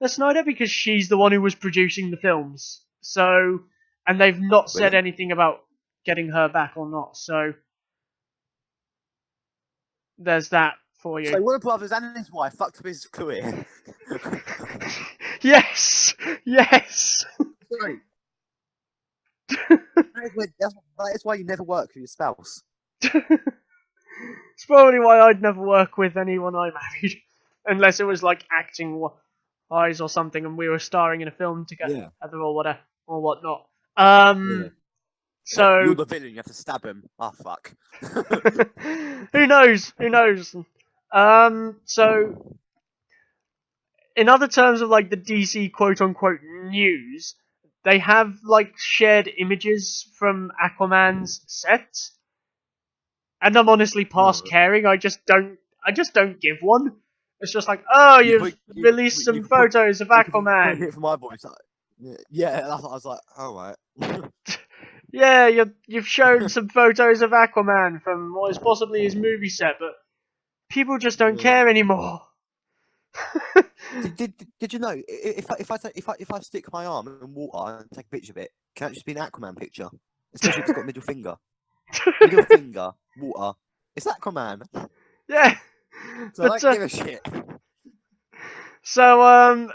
Snyder because she's the one who was producing the films. So, and they've not said anything about getting her back or not. So, there's that for you. So Warner Brothers and his wife fucked up his career. Yes. Sorry. That's why you never work with your spouse. It's probably why I'd never work with anyone I married, unless it was like acting wise or something, and we were starring in a film together, or whatever, or whatnot. So you're the villain. You have to stab him. Oh fuck. Who knows? So in other terms of like the DC quote unquote news, they have like shared images from Aquaman's set, and I'm honestly past caring. I just don't give one. It's just like, oh, you've released some photos of Aquaman. Hear it from my voice. Yeah, I was like, all right. Yeah, you've shown some photos of Aquaman from what is possibly his movie set, but people just don't care anymore. Did you know if I stick my arm in water and take a picture of it, can it just be an Aquaman picture? Especially if it's got middle finger. Middle finger, water. It's Aquaman. Yeah. So I don't give a shit. So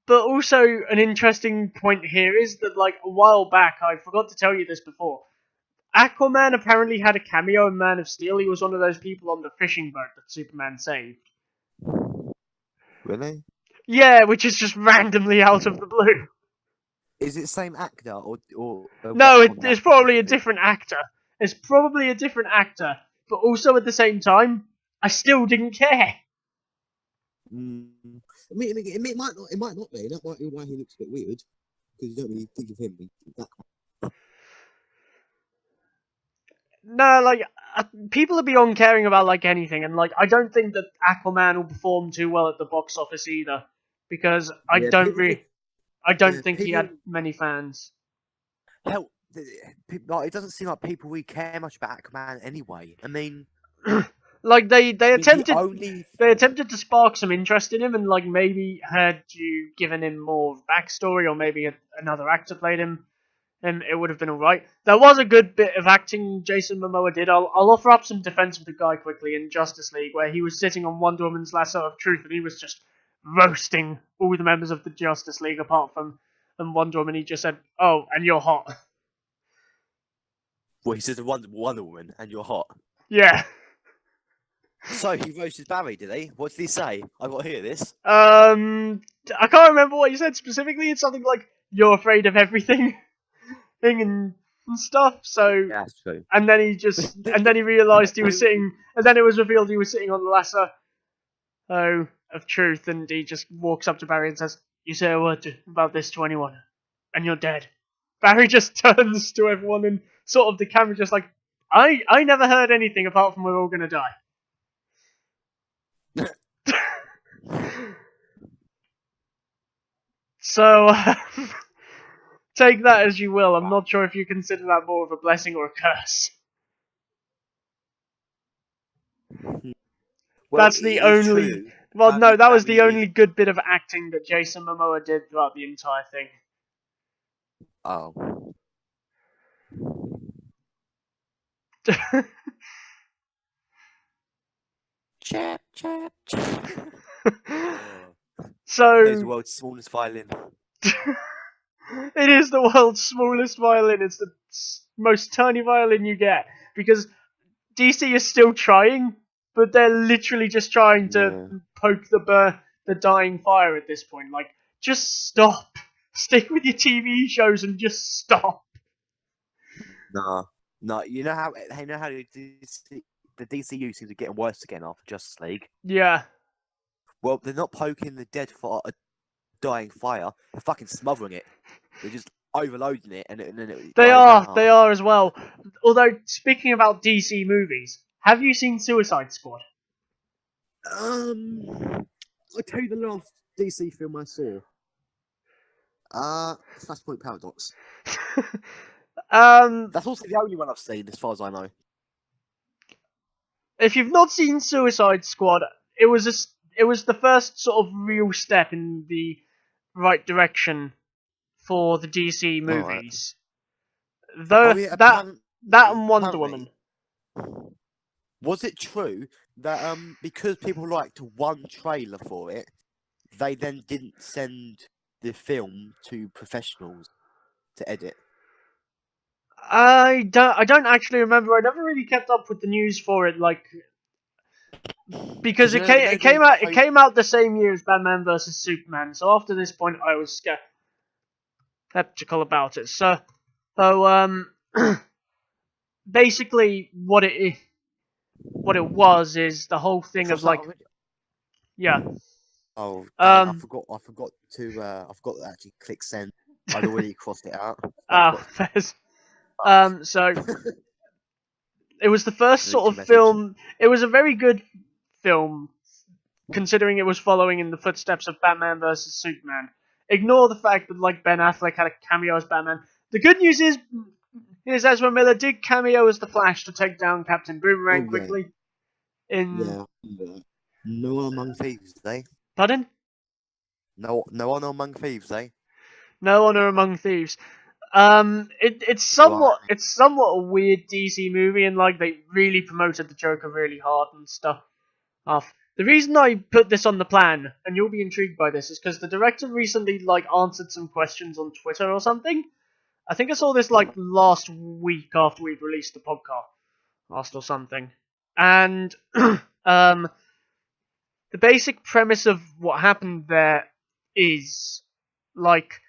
but also an interesting point here is that like a while back, I forgot to tell you this before, Aquaman apparently had a cameo in Man of Steel. He was one of those people on the fishing boat that Superman saved. Really? Yeah, which is just randomly out of the blue. Is it the same actor or no? It's probably a different actor. It's probably a different actor, but also at the same time, I still didn't care. I mean, it might not be. That might be why he looks a bit weird, because you don't really think of him. No, like people are beyond caring about like anything, and like I don't think that Aquaman will perform too well at the box office either, because I don't think he had many fans. Hell, it doesn't seem like people really care much about Aquaman anyway. I mean, like they attempted to spark some interest in him, and like maybe had you given him more backstory, or maybe another actor played him, it would have been alright. There was a good bit of acting Jason Momoa did. I'll offer up some defense of the guy quickly in Justice League, where he was sitting on Wonder Woman's lasso of truth, and he was just roasting all the members of the Justice League apart from Wonder Woman. He just said, "Oh, and you're hot." Well, he says to Wonder Woman, and you're hot. Yeah. So he roasted Barry, did he? What did he say? I got to hear this. I can't remember what he said specifically. It's something like, "You're afraid of everything," and stuff. So, Yeah, that's true. and then he realised he was sitting, and then it was revealed he was sitting on the lasso of truth, and he just walks up to Barry and says, "You say a word about this to anyone, and you're dead." Barry just turns to everyone, and sort of the camera just like, I never heard anything apart from we're all gonna die. So, take that as you will. I'm not sure if you consider that more of a blessing or a curse. Well, That's the it is only. true. Well, no, that was the Barry only good bit of acting that Jason Momoa did throughout the entire thing. Oh. Chap, chap, chap. So, It's the world's smallest violin. it is the world's smallest violin. It's the most tiny violin you get, because DC is still trying, but they're literally just trying to poke the dying fire at this point. Like, just stop. Stick with your TV shows and just stop. No. You know how the DCU seems to be getting worse again after Justice League. Yeah. Well, they're not poking the dead for a dying fire. They're fucking smothering it. They're just overloading it, and then it They dies are. They out. are as well. Although, speaking about DC movies, have you seen Suicide Squad? I'll tell you the last DC film I saw. Flashpoint Paradox. That's also the only one I've seen, as far as I know. If you've not seen Suicide Squad, it was the first sort of real step in the right direction for the DC movies. Though that and Wonder Woman. Was it true that because people liked one trailer for it, they then didn't send the film to professionals to edit? I don't actually remember. I never really kept up with the news for it, like, because it came out the same year as Batman vs Superman. So after this point, I was skeptical about it. So basically, what it was is the whole thing of like, yeah. Oh, I forgot to actually click send. I'd already crossed it out. So it was the first sort of film. It was a very good film, considering it was following in the footsteps of Batman vs Superman. Ignore the fact that like Ben Affleck had a cameo as Batman. The good news is Ezra Miller did cameo as the Flash to take down Captain Boomerang quickly. No one among thieves, eh? Pardon? No honor among thieves, eh? No honor among thieves. It's somewhat a weird DC movie, and like they really promoted the Joker really hard and stuff. The reason I put this on the plan, and you'll be intrigued by this, is because the director recently like answered some questions on Twitter or something. I think I saw this like last week after we'd released the podcast or something, and the basic premise of what happened there is like,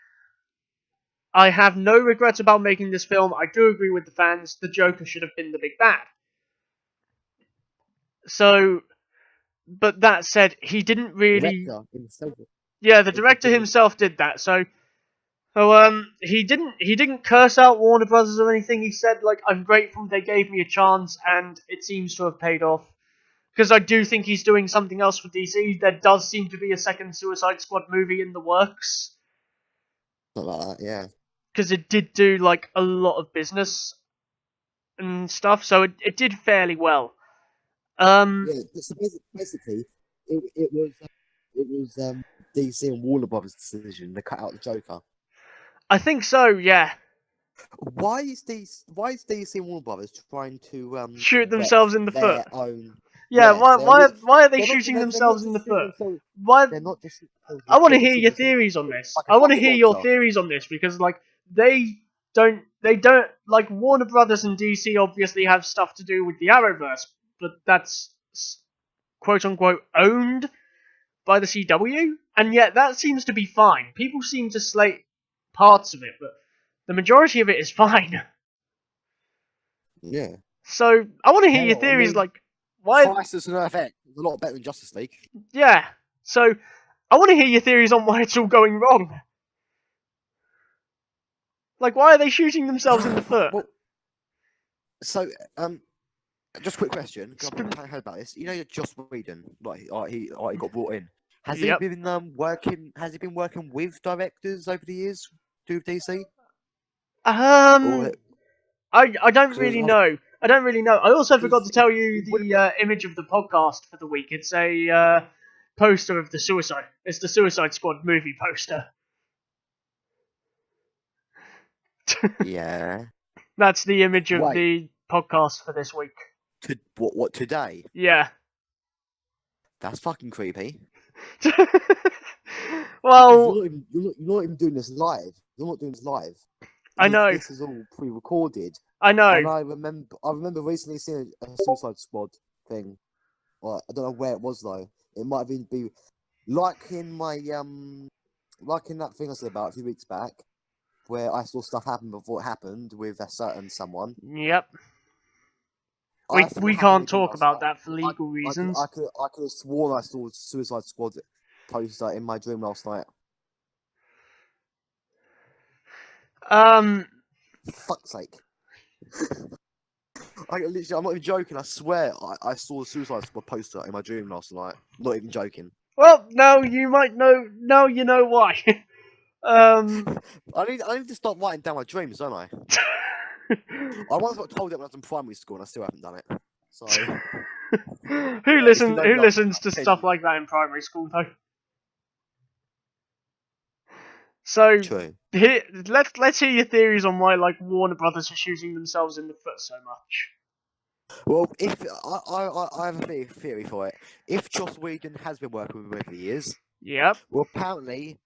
I have no regrets about making this film. I do agree with the fans. The Joker should have been the big bad. So, but that said, he didn't really. Yeah, the director himself did that. So he didn't curse out Warner Brothers or anything. He said like, "I'm grateful they gave me a chance, and it seems to have paid off." Because I do think he's doing something else for DC. There does seem to be a second Suicide Squad movie in the works. Something like that, yeah. Because it did do like a lot of business and stuff, so it did fairly well. Yeah, so basically, it was DC and Warner Brothers' decision to cut out the Joker. I think so, yeah. Why is DC and Warner Brothers trying to Shoot wreck themselves in the foot. their own? Yeah, Yes, why are they they're not. shooting They're not themselves in just the shooting foot? themselves. Why? They're not just shooting themselves in I the want to foot. They're hear shooting your themselves theories on this. like a I want to rocket hear your launcher. theories on this because like they don't like Warner Brothers and DC obviously have stuff to do with the Arrowverse, but that's quote unquote owned by the CW, and yet that seems to be fine. People seem to slate parts of it, but the majority of it is fine. Yeah. So I want to hear your Hell, I theories, mean, like why? Crisis on Earth X is a lot better than Justice League. Yeah. So I want to hear your theories on why it's all going wrong. Like, why are they shooting themselves in the foot? Well, so just a quick question, because I've not heard about this. You know, Joss Whedon, like he got brought in. Has he Yep. been working? Has he been working with directors over the years to DC? Or I don't because really know. I don't really know. I also forgot to tell you it would have the image of the podcast for the week. It's a poster of the Suicide. It's the Suicide Squad movie poster. been, yeah. That's the image of Wait, the podcast for this week. what today? Yeah. That's fucking creepy. Because Well, you're not even doing this live. You're not doing this live. I know. This is all pre-recorded. I know. And I remember recently seeing a Suicide Squad thing. Well, I don't know where it was though. It might have been like in my like in that thing I said about a few weeks back, where I saw stuff happen before it happened with a certain someone. Yep. I think We it happened can't again talk last about night. that for legal reasons. I could have sworn I saw Suicide Squad poster in my dream last night. Fuck's sake. I'm not even joking. I swear, I saw the Suicide Squad poster in my dream last night. Not even joking. Well, now you might know. Now you know why. I need to start writing down my dreams, don't I? I once got told it when I was in primary school, and I still haven't done it. So Who yeah, listens to stuff like that in primary school though? So True. let's hear your theories on why like Warner Brothers are shooting themselves in the foot so much. Well, if I have a theory for it. If Joss Whedon has been working with him over the years, Yep. well, apparently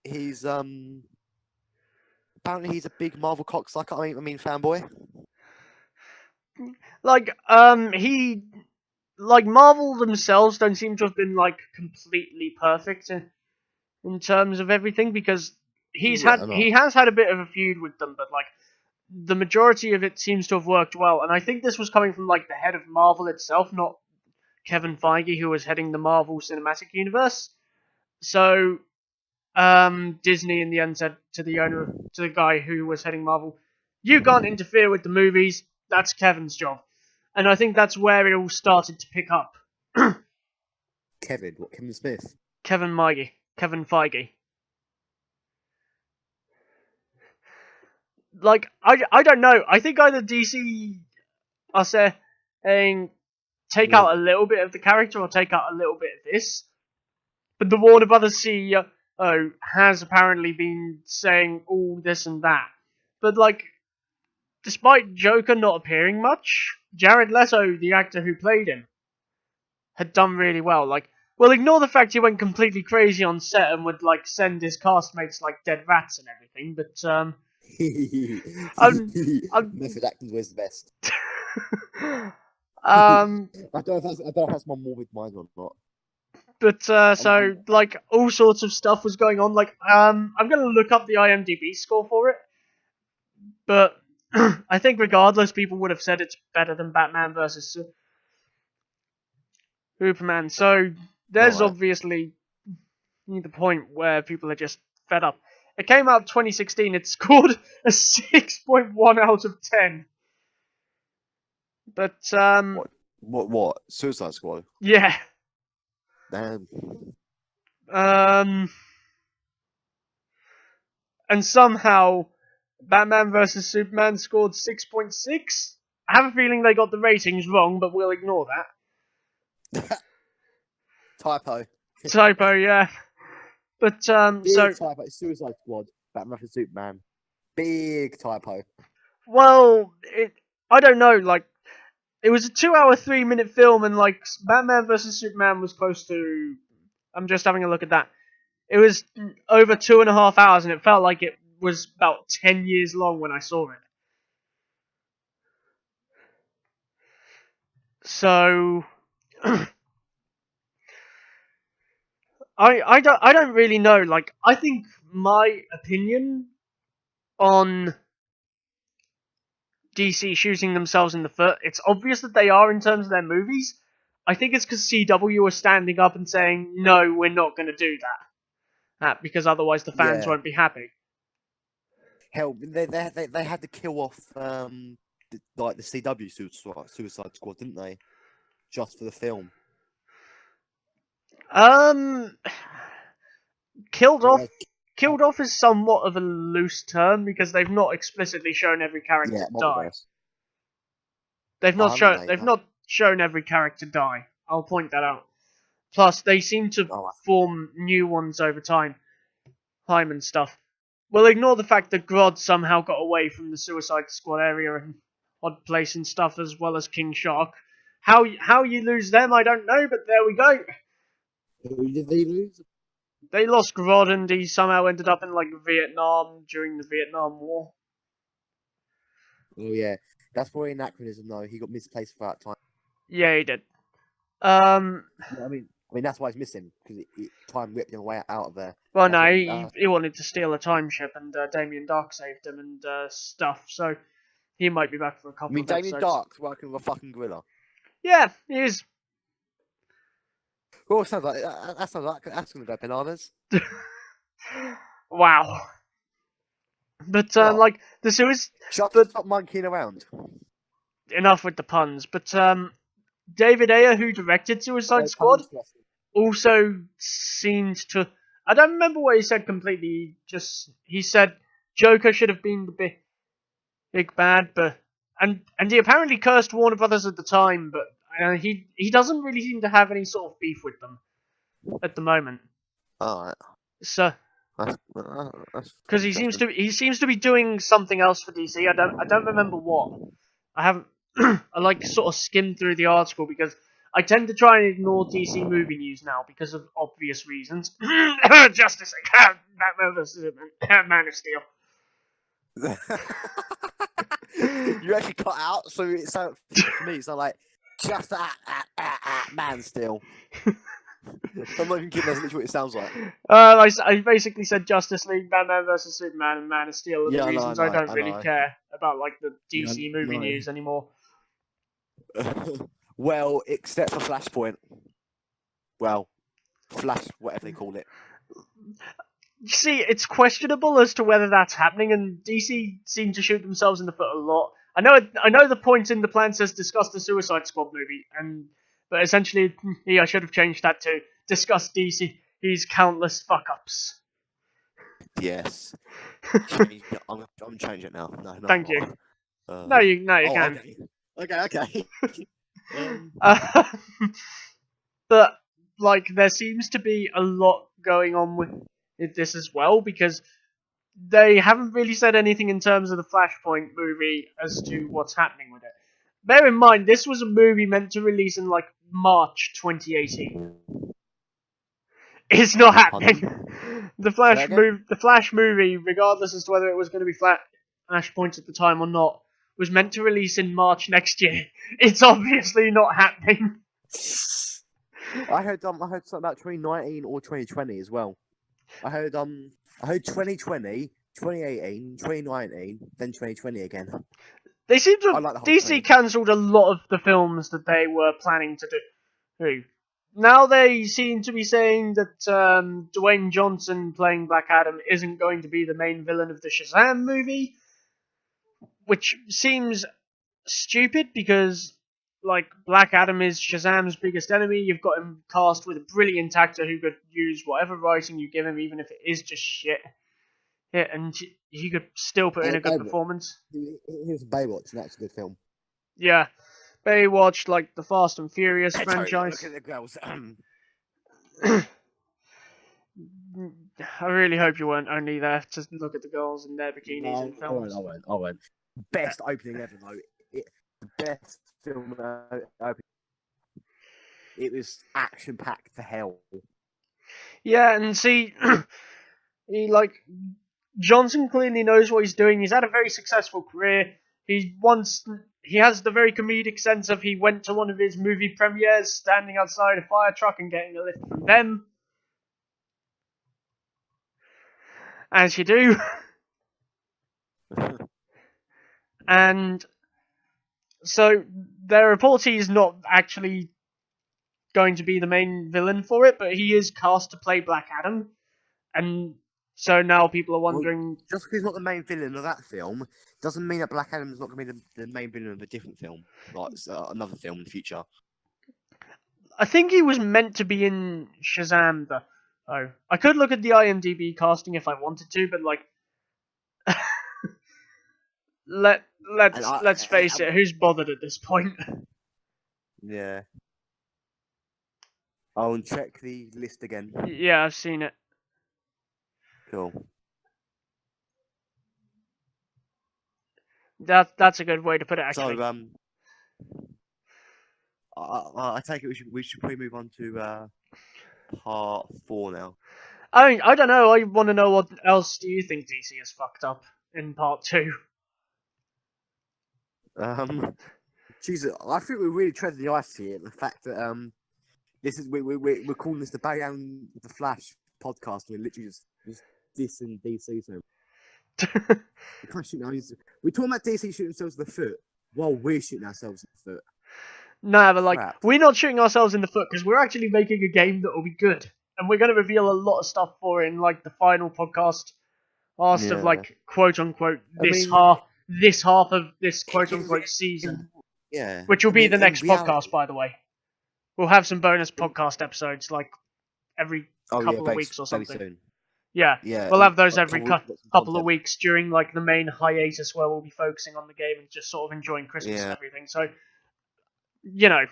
he's a big Marvel cocksucker. I mean fanboy. Like Marvel themselves don't seem to have been like completely perfect in terms of everything because he has had a bit of a feud with them, but like the majority of it seems to have worked well, and I think this was coming from like the head of Marvel itself, not Kevin Feige, who was heading the Marvel Cinematic Universe. So Disney in the end said to the guy who was heading Marvel, "You can't interfere with the movies. That's Kevin's job." And I think that's where it all started to pick up. Kevin Smith? Kevin Feige. Like I don't know. I think either DC are saying take out a little bit of the character or take out a little bit of this. But the Warner Brothers CEO has apparently been saying all this and that. But like, despite Joker not appearing much, Jared Leto, the actor who played him, had done really well. Like, well, ignore the fact he went completely crazy on set and would like send his castmates like dead rats and everything. But Method acting was the best. I don't know if that's my morbid mind or not. But so like all sorts of stuff was going on. Like I'm gonna look up the IMDb score for it, but I think regardless, people would have said it's better than Batman versus Superman. So there's obviously the point where people are just fed up. It came out 2016. It scored a 6.1 out of 10. But What? Suicide Squad? yeah. Damn. And somehow Batman vs Superman scored 6.6. I have a feeling they got the ratings wrong, but we'll ignore that. Typo, yeah. But Big typo. Suicide Squad. Batman vs Superman. Big typo. Well, I don't know. Like, it was a 2-hour, 3-minute film, and like Batman versus Superman was close to. I'm just having a look at that. It was over 2.5 hours, and it felt like it was about 10 years long when I saw it. So, I don't really know. Like, I think my opinion on DC shooting themselves in the foot, it's obvious that they are in terms of their movies. I think it's because CW are standing up and saying, no, we're not going to do that. Because otherwise the fans Yeah. won't be happy. Hell, they had to kill off like the CW Suicide Squad, didn't they? Just for the film. Killed off. Yeah, Killed off is somewhat of a loose term because they've not explicitly shown every character die. multiverse. They've Oh, not haven't shown. they? They've not shown every character die. I'll point that out. Plus, they seem to Oh, form new ones over time and stuff. We'll ignore the fact that Grodd somehow got away from the Suicide Squad area and Odd Place and stuff, as well as King Shark. How you lose them, I don't know, but there we go. who did they lose? They lost Grodd, and he somehow ended up in like Vietnam during the Vietnam War. Oh yeah, that's probably an anachronism though. He got misplaced for that time. Yeah, he did. Yeah, I mean that's why he's missing because time ripped him away out of there. Well, That's no, what he wanted to steal a time ship, and Damien Dark saved him and stuff. So he might be back for a I couple mean, of Damien episodes. Dark's working with a fucking gorilla. Yeah, he is. Oh, sounds like that sounds like that's gonna go bananas. Wow. But What? like the series, Stop monkeying around. enough with the puns. But David Ayer, who directed Suicide Squad, also seemed to. I don't remember what he said completely. He said Joker should have been the big bad, but and he apparently cursed Warner Brothers at the time, but he doesn't really seem to have any sort of beef with them at the moment. Alright. So because he interesting. seems to be doing something else for DC. I don't remember what. I haven't. I like sort of skimmed through the article because I tend to try and ignore DC movie news now because of obvious reasons. Justice League, Batman vs Superman, Man of Steel. You actually cut out, so it sounds for me. It's like just man still. I'm not even kidding. That's literally what it sounds like. I basically said Justice League, Batman vs Superman, and Man of Steel are the reasons I don't really care about like the DC movie news anymore. Well, except for Flashpoint. Well, Flash, whatever they call it. You see, it's questionable as to whether that's happening, and DC seem to shoot themselves in the foot a lot. I know the point in the plan says discuss the Suicide Squad movie, but essentially, I should have changed that to discuss DC's countless fuck-ups. Yes. I'm changing it now. No, no. Thank you. No, you can. Okay. But like, there seems to be a lot going on with this as well because they haven't really said anything in terms of the Flashpoint movie as to what's happening with it. Bear in mind, this was a movie meant to release in like March 2018. It's not happening. The Flash movie, regardless as to whether it was going to be Flashpoint at the time or not, was meant to release in March next year. It's obviously not happening. I heard something about 2019 or 2020 as well. I heard 2020, 2018, 2019, then 2020 again. They seem to have, DC cancelled a lot of the films that they were planning to do. Now they seem to be saying that Dwayne Johnson playing Black Adam isn't going to be the main villain of the Shazam movie, which seems stupid because like Black Adam is Shazam's biggest enemy. You've got him cast with a brilliant actor who could use whatever writing you give him, even if it is just shit. Yeah, and he could still put in a good performance. He was Baywatch, and that's a good film. Yeah, Baywatch, like the Fast and Furious franchise. Look at the girls. I really hope you weren't only there to look at the girls in their bikinis in No, I won't. films. I won't. Best opening ever though. The best film. It was action packed to hell. Yeah, and see, he like Johnson clearly knows what he's doing. He's had a very successful career. He has the very comedic sense of he went to one of his movie premieres, standing outside a fire truck and getting a lift from them, as you do. And so there are reports he's not actually going to be the main villain for it, but he is cast to play Black Adam, and so now people are Well, wondering. just because he's not the main villain of that film doesn't mean that Black Adam's not going to be the main villain of a different film, like another film in the future. I think he was meant to be in Shazam, though. Oh, I could look at the IMDb casting if I wanted to, but like, let's face it, who's bothered at this point? Yeah. I'll check the list again. Yeah, I've seen it. Cool. That's a good way to put it, actually. So I take it we should probably move on to part 4 now. I don't know. I want to know what else do you think DC has fucked up in part 2? Jesus, I think we're really treading the ice here. The fact that this is we're calling this the Batman the Flash podcast. We're literally just dissing DC. So we're talking about DC shooting themselves in the foot while we're shooting ourselves in the foot. Nah, but like, Crap. we're not shooting ourselves in the foot because we're actually making a game that will be good, and we're going to reveal a lot of stuff for it in like the final podcast, of Yeah. like quote unquote this half of this quote unquote season, Yeah. which will be the next reality, podcast, by the way. We'll have some bonus podcast episodes like every couple of weeks or something. Soon. Yeah, Yeah, we'll have those every couple couple of weeks during like the main hiatus where we'll be focusing on the game and just sort of enjoying Christmas and everything. So, you know.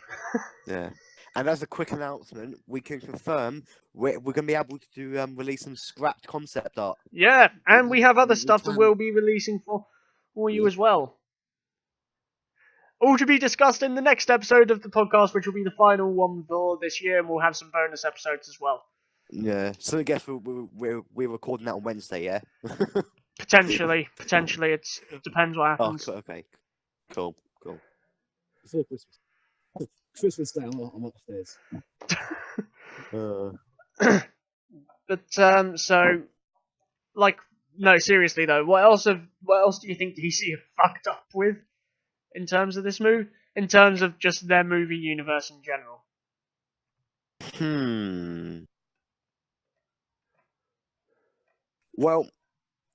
Yeah. And as a quick announcement, we can confirm we're going to be able to release some scrapped concept art. Yeah, and we have other stuff that we'll be releasing for you as well. All to be discussed in the next episode of the podcast, which will be the final one for this year, and we'll have some bonus episodes as well. Yeah, so I guess we're recording that on Wednesday, yeah? Potentially. It depends what happens. Oh, okay. Cool. Before Christmas. Christmas Day, I'm upstairs. But so, like, no, seriously though, what else do you think DC have fucked up with in terms of this move? In terms of just their movie universe in general? Well,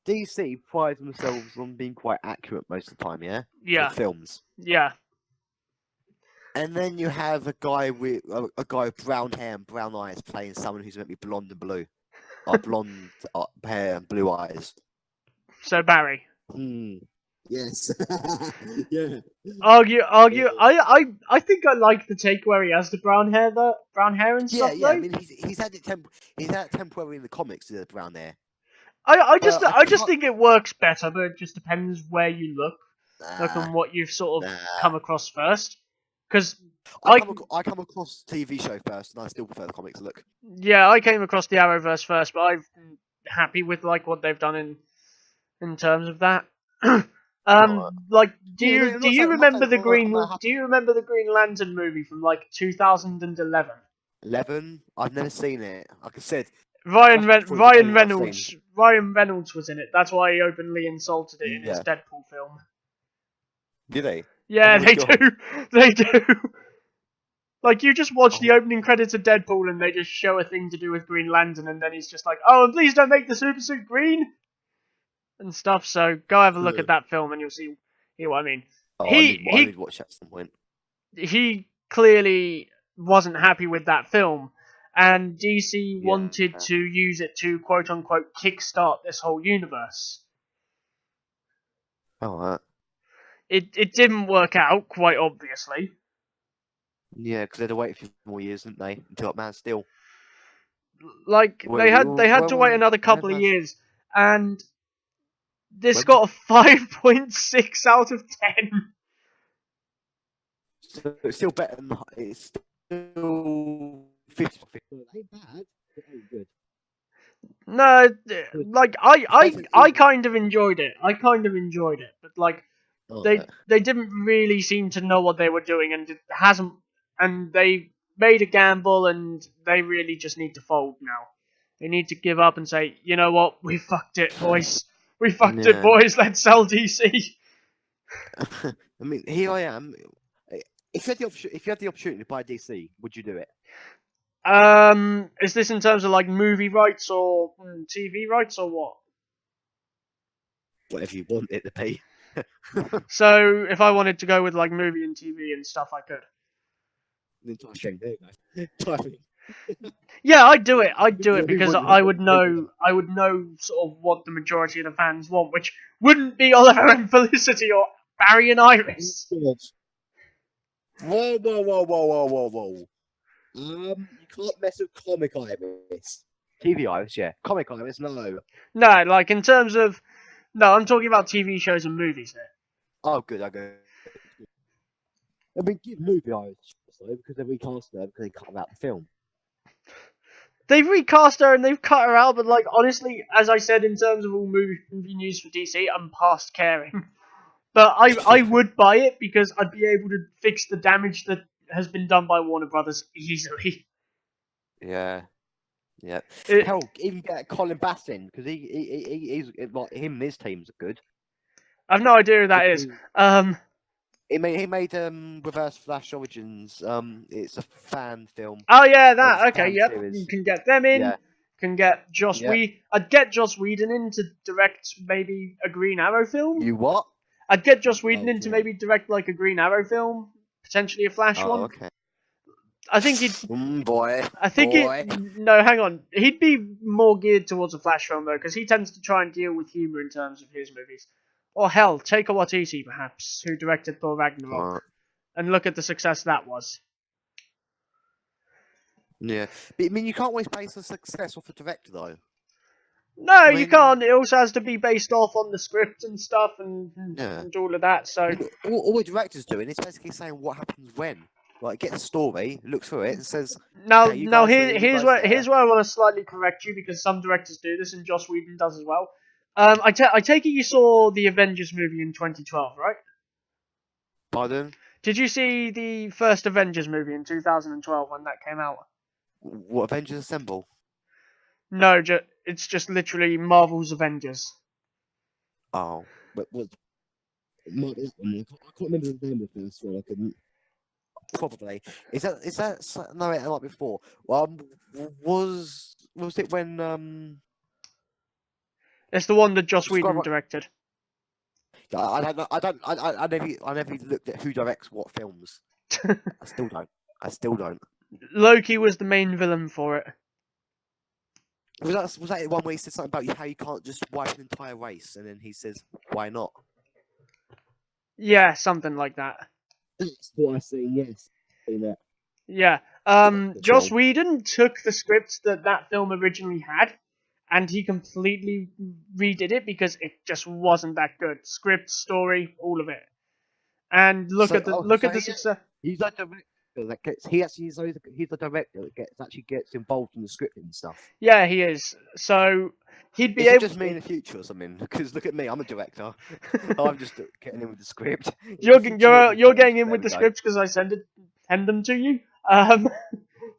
DC pride themselves on being quite accurate most of the time, yeah? Yeah. For films. Yeah. And then you have a guy with brown hair and brown eyes playing someone who's meant to be blonde and blue. Or blonde hair and blue eyes. So Barry. Yes. Yeah. Argue. I think I like the take where he has the brown hair and stuff. Yeah. I mean, he's had it temporarily in the comics. The brown hair. I just think it works better, but it just depends where you look on what you've sort of come across first. Because I come across TV show first, and I still prefer the comics look. Yeah, I came across the Arrowverse first, but I'm happy with like what they've done in terms of that. Like, do you remember the Green Lantern movie from like 2011? 11? I've never seen it. Like I said, Ryan Reynolds was in it. That's why he openly insulted it in his Deadpool film. Did they? Yeah, they do. They do. Like, you just watch the opening credits of Deadpool and they just show a thing to do with Green Lantern, and then he's just like, oh, and please don't make the super suit green! And stuff, so go have a look at that film and you'll see what I mean. I need to watch that at some point. He clearly wasn't happy with that film, and DC wanted to use it to, quote-unquote, kickstart this whole universe. It didn't work out, quite obviously. Yeah, because they had to wait a few more years, didn't they, until Man of Steel. Like they had to wait another couple of years, and this got a 5.6 out of 10. So it's still better than it's still 50. Ain't bad. It ain't good. No, like I kind of enjoyed it. But like they didn't really seem to know what they were doing, and it hasn't. And they made a gamble, and they really just need to fold now. They need to give up and say, you know what, we fucked it, boys. We fucked it, boys. Let's sell DC. I mean, here I am. If you had the opportunity to buy DC, would you do it? Is this in terms of like movie rights or TV rights or what? Whatever you want it to be. So if I wanted to go with like movie and TV and stuff, I could. Yeah, I'd do it. I'd do it because I would know sort of what the majority of the fans want, which wouldn't be Oliver and Felicity or Barry and Iris. Whoa. You can't mess with comic Iris. TV Iris, yeah. Comic Iris, no. No, like in terms of no, I'm talking about TV shows and movies here. Oh, good. I mean, give movie Iris though, because they recast her because they cut out the film. They've recast her and they've cut her out, but like honestly, as I said, in terms of all movie news for DC, I'm past caring. But I would buy it because I'd be able to fix the damage that has been done by Warner Brothers easily. Yeah. Hell, even get Colin Bass in because he's like him and his teams are good. I've no idea who that is. He made Reverse Flash Origins. It's a fan film. Oh yeah, that okay. Yep, series. You can get them in. Yeah. Can get Joss Whedon. I'd get Joss Whedon in to direct maybe a Green Arrow film. You what? I'd get Joss Whedon in to maybe direct like a Green Arrow film, potentially a Flash one. Okay. I think he'd. Boy. No, hang on. He'd be more geared towards a Flash film though, because he tends to try and deal with humor in terms of his movies. Or hell, Taika Waititi perhaps, who directed Thor Ragnarok, and look at the success that was. Yeah, but I mean, you can't always base the success off the director though. No, you can't. It also has to be based off on the script and stuff, and all of that. So I mean, all the director's doing is basically saying what happens when. Like, get the story, look through it, and says. Here's where I want to slightly correct you because some directors do this, and Joss Whedon does as well. I take it you saw the Avengers movie in 2012, right? Pardon? Did you see the first Avengers movie in 2012 when that came out? What, Avengers Assemble? No, it's just literally Marvel's Avengers. Oh, but what? I can't remember the name of the first one. I couldn't. Probably is that no? It like before. Was it when It's the one that Joss Whedon directed. I never looked at who directs what films. I still don't. Loki was the main villain for it. Was that the one where he said something about how you can't just wipe an entire race, and then he says, "Why not?" Yeah, something like that. That's what I say. Yes. Yeah. Joss Whedon took the script that film originally had, and he completely redid it because it just wasn't that good. Script, story, all of it. And look at the success. He's like he's the director that actually gets involved in the scripting and stuff. Yeah, he is. So he'd be able. It just me in the future or something? Because look at me, I'm a director. I'm just getting in with the script. You're getting in with the scripts because I send them to you.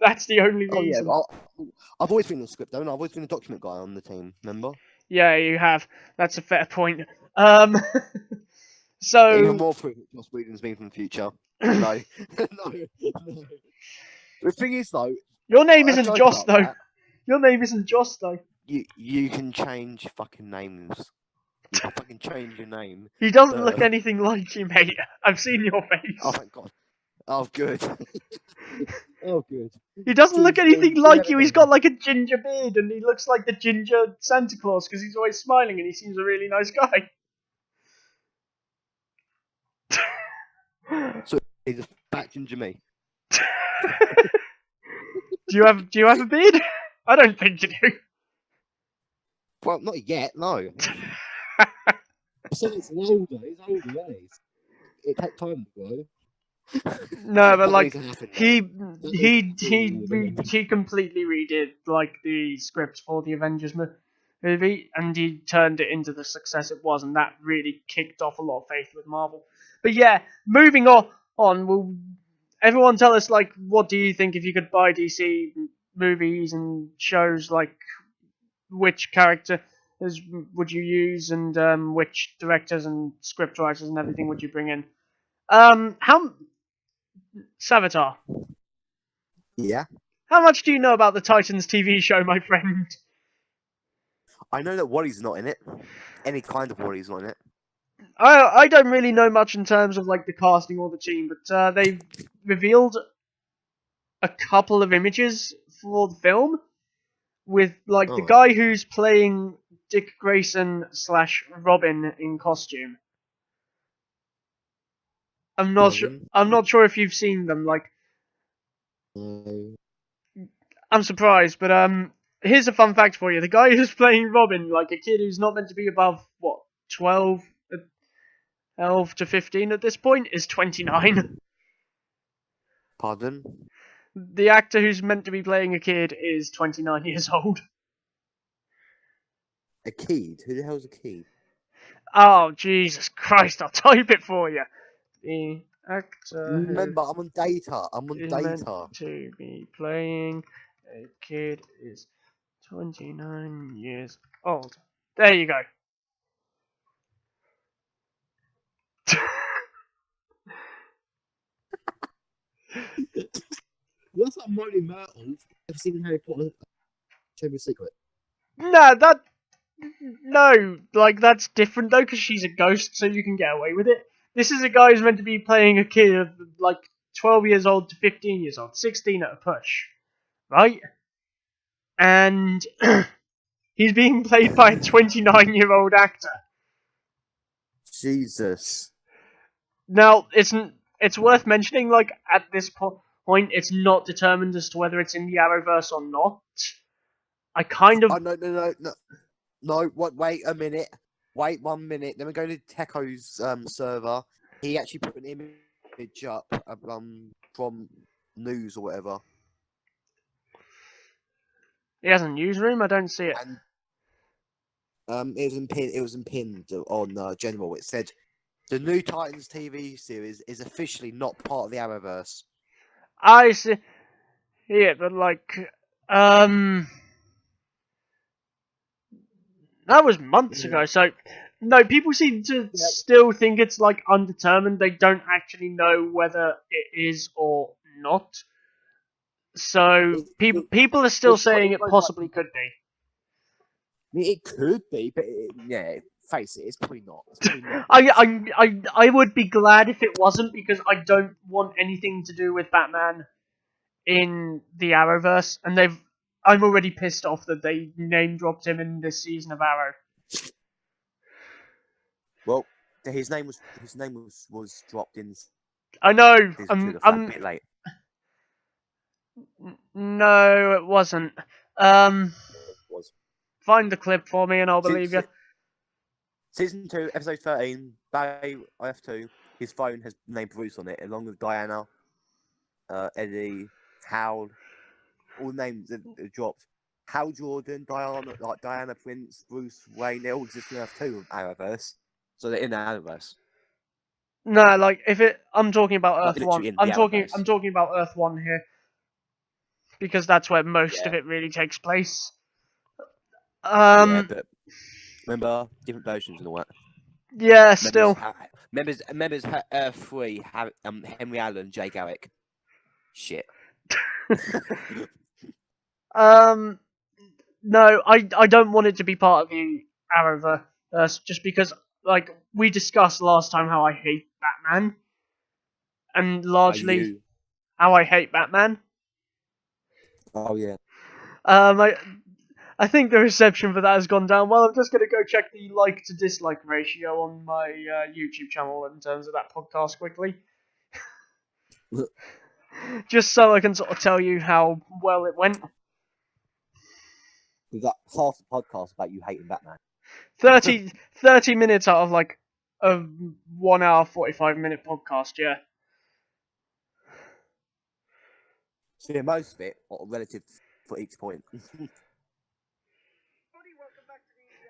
That's the only reason. Oh yeah, I've always been the script though, and I've always been a document guy on the team. Remember? Yeah, you have. That's a fair point. So even more proof that Joss Whedon's been from the future. No. The thing is though, your name isn't Joss though. Your name isn't Joss though. You can change fucking names. You can fucking change your name. He doesn't look anything like you, mate. I've seen your face. Oh thank God. Oh good. Oh good. He doesn't look anything like you. He's got like a ginger beard, and he looks like the ginger Santa Claus because he's always smiling, and he seems a really nice guy. So he's a fat ginger me. Do you have a beard? I don't think you do. Well, not yet. No. I said it's older. It's older, isn't it? It takes time to grow. No, but That needs like to happen, though. he That needs to he completely redid like the script for the Avengers movie, and he turned it into the success it was, and that really kicked off a lot of faith with Marvel. But yeah, moving on, will everyone tell us like what do you think if you could buy DC movies and shows, like which character would you use, and which directors and script writers and everything would you bring in? How Savitar, Yeah. how much do you know about the Titans TV show, my friend? I know that Wally's not in it. Any kind of Wally's not in it. I don't really know much in terms of like the casting or the team, but they've revealed a couple of images for the film with like the Oh, guy who's playing Dick Grayson slash Robin in costume. I'm not sure. pardon? I'm not sure if you've seen them. Like, No. I'm surprised, but here's a fun fact for you: the guy who's playing Robin, like a kid who's not meant to be above what 12, 12 to 15 at this point, is 29. Pardon? The actor who's meant to be playing a kid is 29 years old. A Keed? Who the hell's a Keed? Oh, Jesus Christ, I'll type it for you. The actor Remember, I'm on data. I'm who on is meant data. to be playing a kid is 29 years old. There you go. What's that Molly Myrtle? I've seen Harry Potter Chamber of Secret. No, no, like that's different though, because she's a ghost, so you can get away with it. This is a guy who's meant to be playing a kid of like 12 years old to 15 years old, 16 at a push, right? And he's being played by a 29-year-old actor. Jesus. Now, it's worth mentioning, like at this point, it's not determined as to whether it's in the Arrowverse or not. I kind of Oh, no. What? Wait a minute. Wait 1 minute. Then we go to Teko's server. He actually put an image up from news or whatever. he has a newsroom. I don't see it. And it was pinned on General. It said the new Titans TV series is officially not part of the Arrowverse. I see it, but like, that was months ago. So no, people seem to still think it's like undetermined. They don't actually know whether it is or not. So people are still saying it possibly could be. I mean, it could be, but face it, it's probably not. It's probably not. I would be glad if it wasn't, because I don't want anything to do with Batman in the Arrowverse, and I'm already pissed off that they name dropped him in this season of Arrow. Well, his name was dropped in I know. season 2, a bit late. No, it wasn't. It was. Find the clip for me, and I'll believe you. Season 2, episode 13, Barry IF2. His phone has the name Bruce on it, along with Diana, Eddie, Hal. All the names that are dropped. Hal Jordan, Diana Prince, Bruce Wayne. They all exist in Earth 2 of Arrowverse, so they're in the Arrowverse. No, like I'm talking about Earth 1. I'm Arrowverse. talking about Earth 1 here, because that's where most of it really takes place. Yeah, but remember, different versions and all that. Yeah, still. Members Earth 3 have Henry Allan, Jay Garrick. Shit. No, I don't want it to be part of the Arrowverse, just because, like, we discussed last time how I hate Batman, and largely how I hate Batman. Oh yeah. I think the reception for that has gone down. Well, I'm just going to go check the like to dislike ratio on my YouTube channel in terms of that podcast quickly. Just so I can sort of tell you how well it went. We've got half the podcast about you hating Batman. 30 minutes out of like a 1 hour 45-minute podcast. Yeah. So yeah, most of it are relative for each point.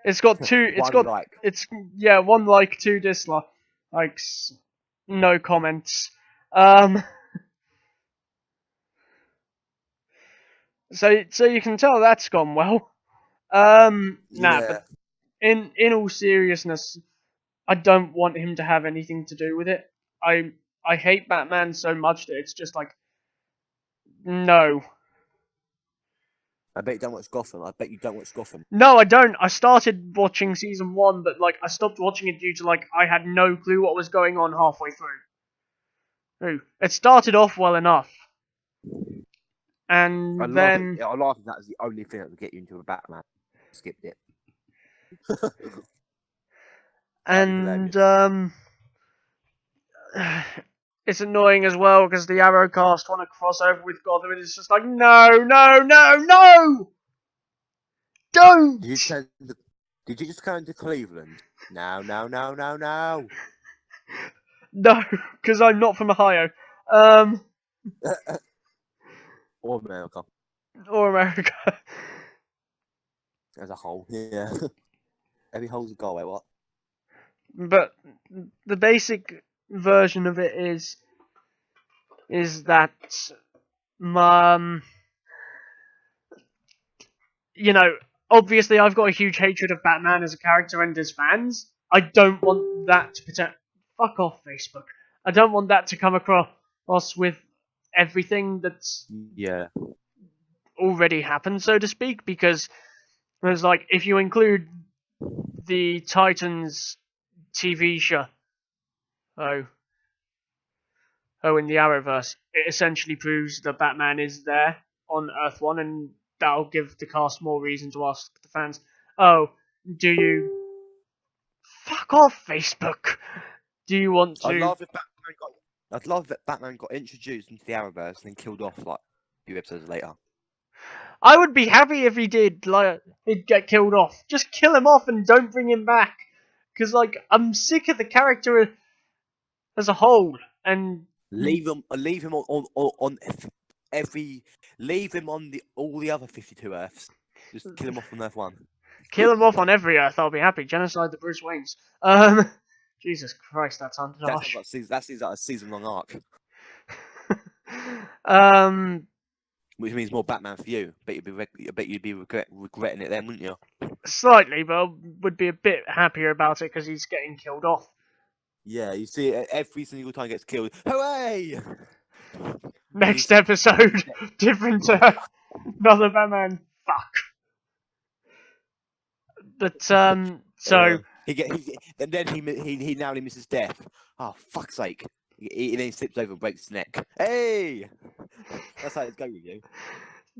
It's got two. It's One got. like. It's yeah. 1 like, 2 dislikes. No comments. So you can tell that's gone well. Nah, Yeah. but in all seriousness, I don't want him to have anything to do with it. I hate Batman so much that it's just like, no. I bet you don't watch Gotham. I bet you don't watch Gotham. No, I don't. I started watching season 1, but like I stopped watching it due to like I had no clue what was going on halfway through. It started off well enough, and then I laugh at that as the only thing that would get you into a Batman. Skipped it. and it's annoying as well because the Arrowcast want to cross over with Gotham, and it's just like, no, no, no, no, don't. Did you just go into Cleveland? No, no, no, no, no. No, because I'm not from Ohio, Or America or America. as a whole. Yeah. Every hole's a goal. Wait, what? But the basic version of it is that you know, obviously I've got a huge hatred of Batman as a character and as fans. I don't want that to fuck off Facebook. I don't want that to come across with everything that's already happened, so to speak, because there's like, if you include the Titans TV show, in the Arrowverse, it essentially proves that Batman is there on Earth 1, and that'll give the cast more reason to ask the fans, oh, do you... Fuck off, Facebook! Do you want to... I'd love that Batman got introduced into the Arrowverse and then killed off like a few episodes later. I would be happy if he did, like, he'd get killed off. Just kill him off and don't bring him back. Because, like, I'm sick of the character as a whole, and... Leave him on every. Leave him on all the other 52 Earths. Just kill him off on Earth 1. Kill him off on every Earth, I'll be happy. Genocide the Bruce Waynes. Jesus Christ, that sounded harsh. That seems like a season-long arc. Which means more Batman for you. I bet you'd be regretting it then, wouldn't you? Slightly, but I would be a bit happier about it because he's getting killed off. Yeah, you see it every single time he gets killed. Hooray! Next episode, different another Batman. Fuck. But so then he narrowly misses death. Oh fuck's sake! He then slips over and breaks his neck. Hey, that's how it's going with you.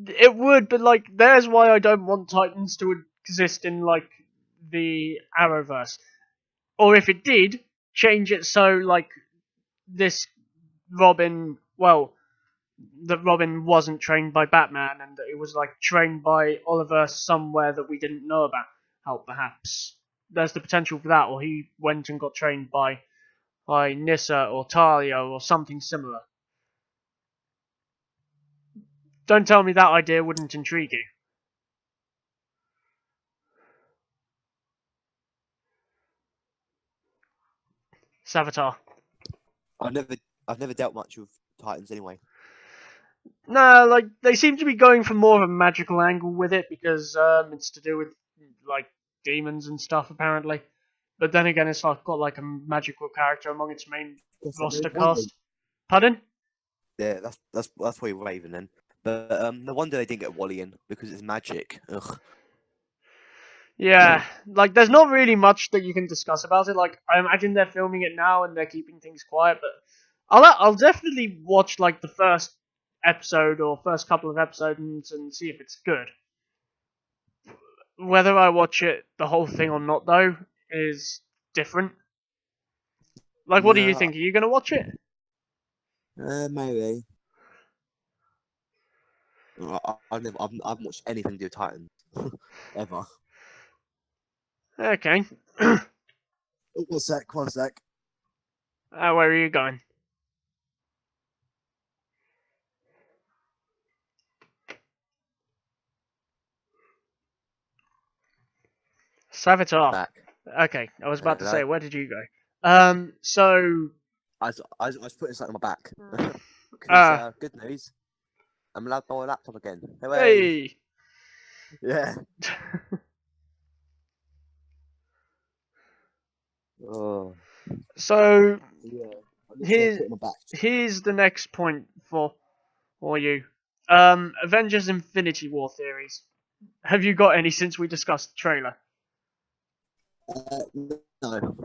it would, but like, there's why I don't want Titans to exist in like the Arrowverse. Or if it did, change it so like this Robin, well, that Robin wasn't trained by Batman and that it was like trained by Oliver somewhere that we didn't know about. How perhaps there's the potential for that, or he went and got trained by Nyssa or Talia or something similar. Don't tell me that idea wouldn't intrigue you. Savitar. I've never dealt much with Titans anyway. No, like, they seem to be going for more of a magical angle with it because it's to do with like demons and stuff apparently. But then again, it's like got like a magical character among its main roster cast. Pardon? Yeah, that's why you're Raven then. But no wonder they didn't get Wally in because it's magic. Ugh. Yeah, like there's not really much that you can discuss about it. Like, I imagine they're filming it now and they're keeping things quiet, but I'll definitely watch like the first episode or first couple of episodes and see if it's good. Whether I watch it the whole thing or not, though, is different. Like, what do you think? Are you gonna watch it? Maybe. I haven't watched anything to do with Titans ever. Okay. Oh, one sec, one sec. Where are you going? Savitar. Back. Okay, I was about to say, Hello. where did you go? So, I was putting something on my back. Because uh, good news, I'm allowed my laptop again. Hooray! hey. Yeah. Oh. So, Yeah. I literally here's put it on my back. here's the next point for you. Avengers Infinity War theories. Have you got any since we discussed the trailer? No.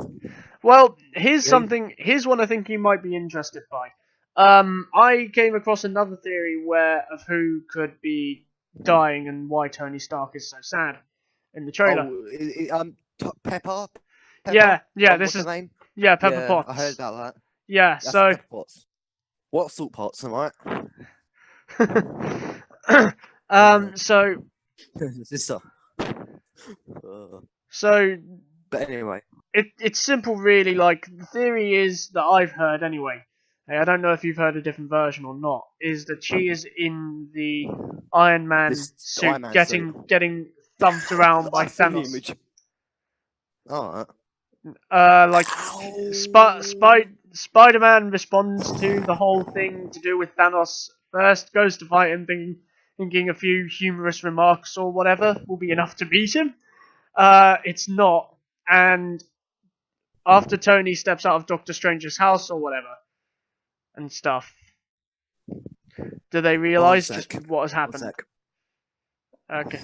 Well, here's Really? something. Here's one I think you might be interested by. I came across another theory of who could be dying and why Tony Stark is so sad in the trailer. Oh, Pepper. Pepper. Yeah. This What's her is name? Pepper Yeah, I heard Potts. about that. Yeah. That's So, pepper pots. What salt pots? Am I right? so Sister. Uh, so but anyway. it's simple, really. Like the theory is that I've heard anyway. Hey, I don't know if you've heard a different version or not. Is that she is in the Iron Man The Iron suit, Man suit. getting thumped around by I've seen the Thanos. image. Alright. Like Ow! Spider-Man responds to the whole thing to do with Thanos. First, goes to fight him, thinking a few humorous remarks or whatever will be enough to beat him. It's not, and after Tony steps out of Doctor Strange's house or whatever and stuff, do they One realize just sec. what has One happened? sec. Okay.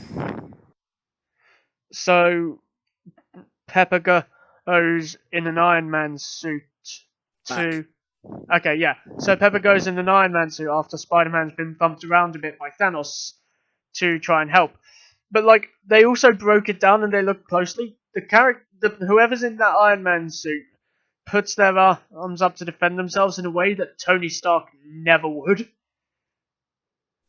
So Pepper goes in an Iron Man suit Back. to. Okay, yeah. So Pepper goes in an Iron Man suit after Spider-Man's been thumped around a bit by Thanos to try and help. But like, they also broke it down and they looked closely. Whoever's in that Iron Man suit puts their arms up to defend themselves in a way that Tony Stark never would.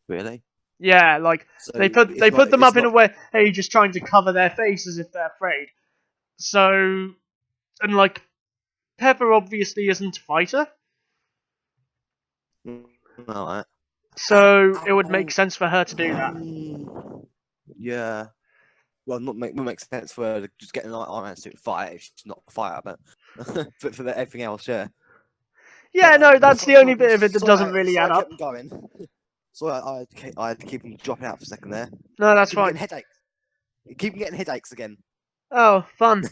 Really? Yeah, like So they put them it's up in a not way, hey, just trying to cover their face as if they're afraid. So, and like Pepper obviously isn't a fighter, alright. so it would make Ow. sense for her to do that. Yeah. Well, not make sense for her to just get an Iron Man suit and fight if she's not a fighter, but but for everything else, yeah. Yeah, no, that's the only bit of it that Sorry, doesn't really sorry, add I kept up. them going. Sorry, I had to keep them dropping out for a second there. No, that's Keep getting fine. headaches. Keep getting headaches again. Oh, fun.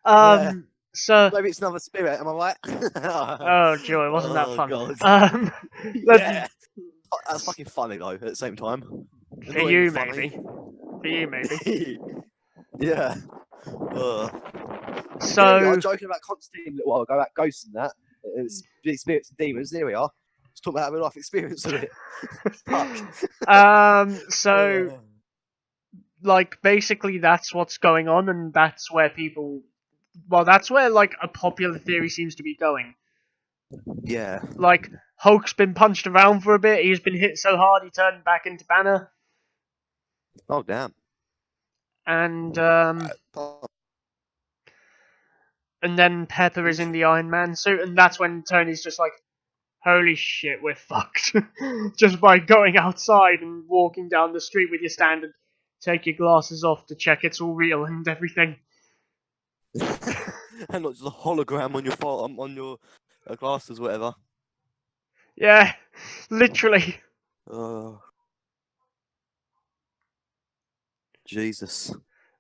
Yeah. So, Maybe it's another spirit. Am I right? oh joy, wasn't that Oh fun? god. Let, Yeah. That's fucking funny though. At the same time, for annoying you but funny. maybe, for you maybe. Yeah. Here we are So, joking about Constantine a little while ago about ghosts and that. It's spirits and demons. Here we are. Let's talk about real life experience of it. Fuck. so like basically that's what's going on, and that's where people. Well, that's where like a popular theory seems to be going. Yeah. Like Hulk's been punched around for a bit. He's been hit so hard he turned back into Banner, Oh damn. and Oh, then Pepper is in the Iron Man suit, and that's when Tony's just like, "Holy shit, we're fucked!" Just by going outside and walking down the street with your standard, take your glasses off to check it's all real and everything. and not just a hologram on your phone, on your glasses, whatever. Yeah, literally. Jesus.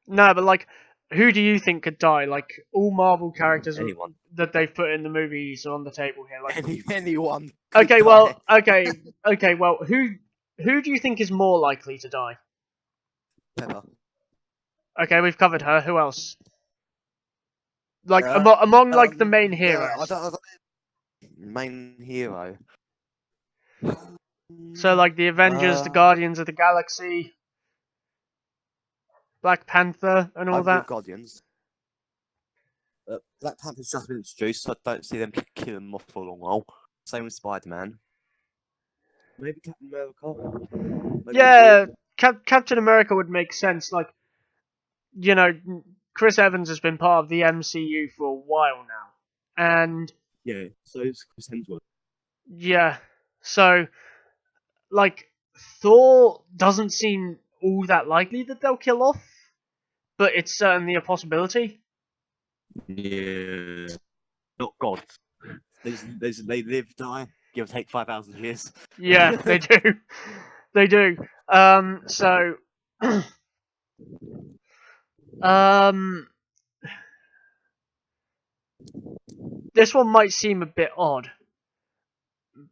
No, but like, who do you think could die? Like, all Marvel characters Anyone. that they've put in the movies are on the table here. Like, Anyone could okay, die. well, okay, well, who do you think is more likely to die? Pepper. Okay, we've covered her. Who else? Like, Uh, among like the main I heroes. don't, main hero. So like the Avengers, the Guardians of the Galaxy, Black Panther, and all I'd give that. Guardians. Black Panther's just been introduced, so I don't see them killing him off for a long while. Same with Spider-Man. Maybe Captain America. Maybe Yeah, Captain America would make sense. Like, you know, Chris Evans has been part of the MCU for a while now, and yeah. So it's Chris Hemsworth. yeah, so like Thor doesn't seem all that likely that they'll kill off, but it's certainly a possibility. Yeah. Not God. They live, die, give or take 5,000 years. Yeah, they do, they do. So, um, this one might seem a bit odd,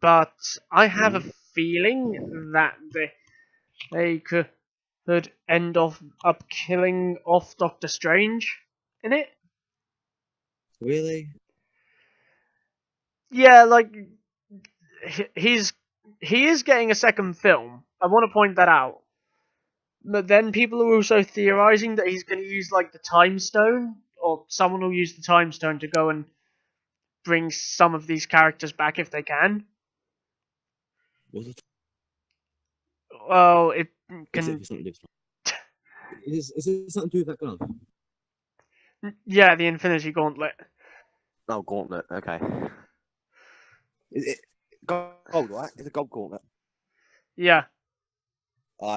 but I have a feeling that they could end up killing off Doctor Strange in it. Really? Yeah, like he's he is getting a second film. I want to point that out. But then people are also theorizing that he's going to use like the Time Stone, or someone will use the Time Stone to go and bring some of these characters back if they can. Was it? Well, it Is can. it something different? Is it something to do with that glove? Yeah, the Infinity Gauntlet. Oh, gauntlet. Okay. Is it gold? Right? It's a gold gauntlet. Yeah.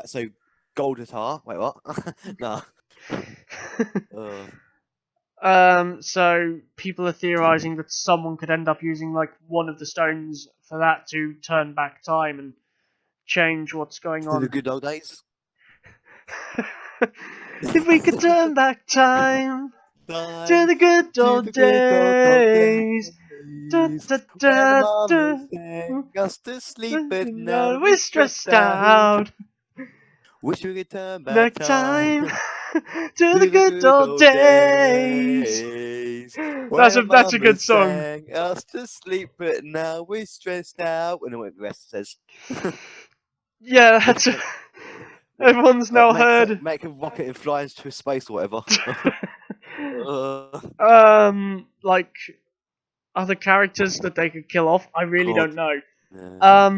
So gold guitar. Wait, what? Nah. So people are theorizing that someone could end up using like one of the stones for that to turn back time and change what's going To the on. good old days. If we could turn back time to the good To old the good old days. Da, days. da, When the da, mama da. sang us to sleep, but now No, we're we're stressed stressed out. out. Wish we could turn back Back time time to the to the good good old old days. days. That's When a the that's a mama good song. sang us to sleep, but now we're stressed out. And then what the rest says. Yeah, that's everyone's now heard. Make a rocket and fly into space or whatever. Like other characters that they could kill off. I really God. don't know. Yeah.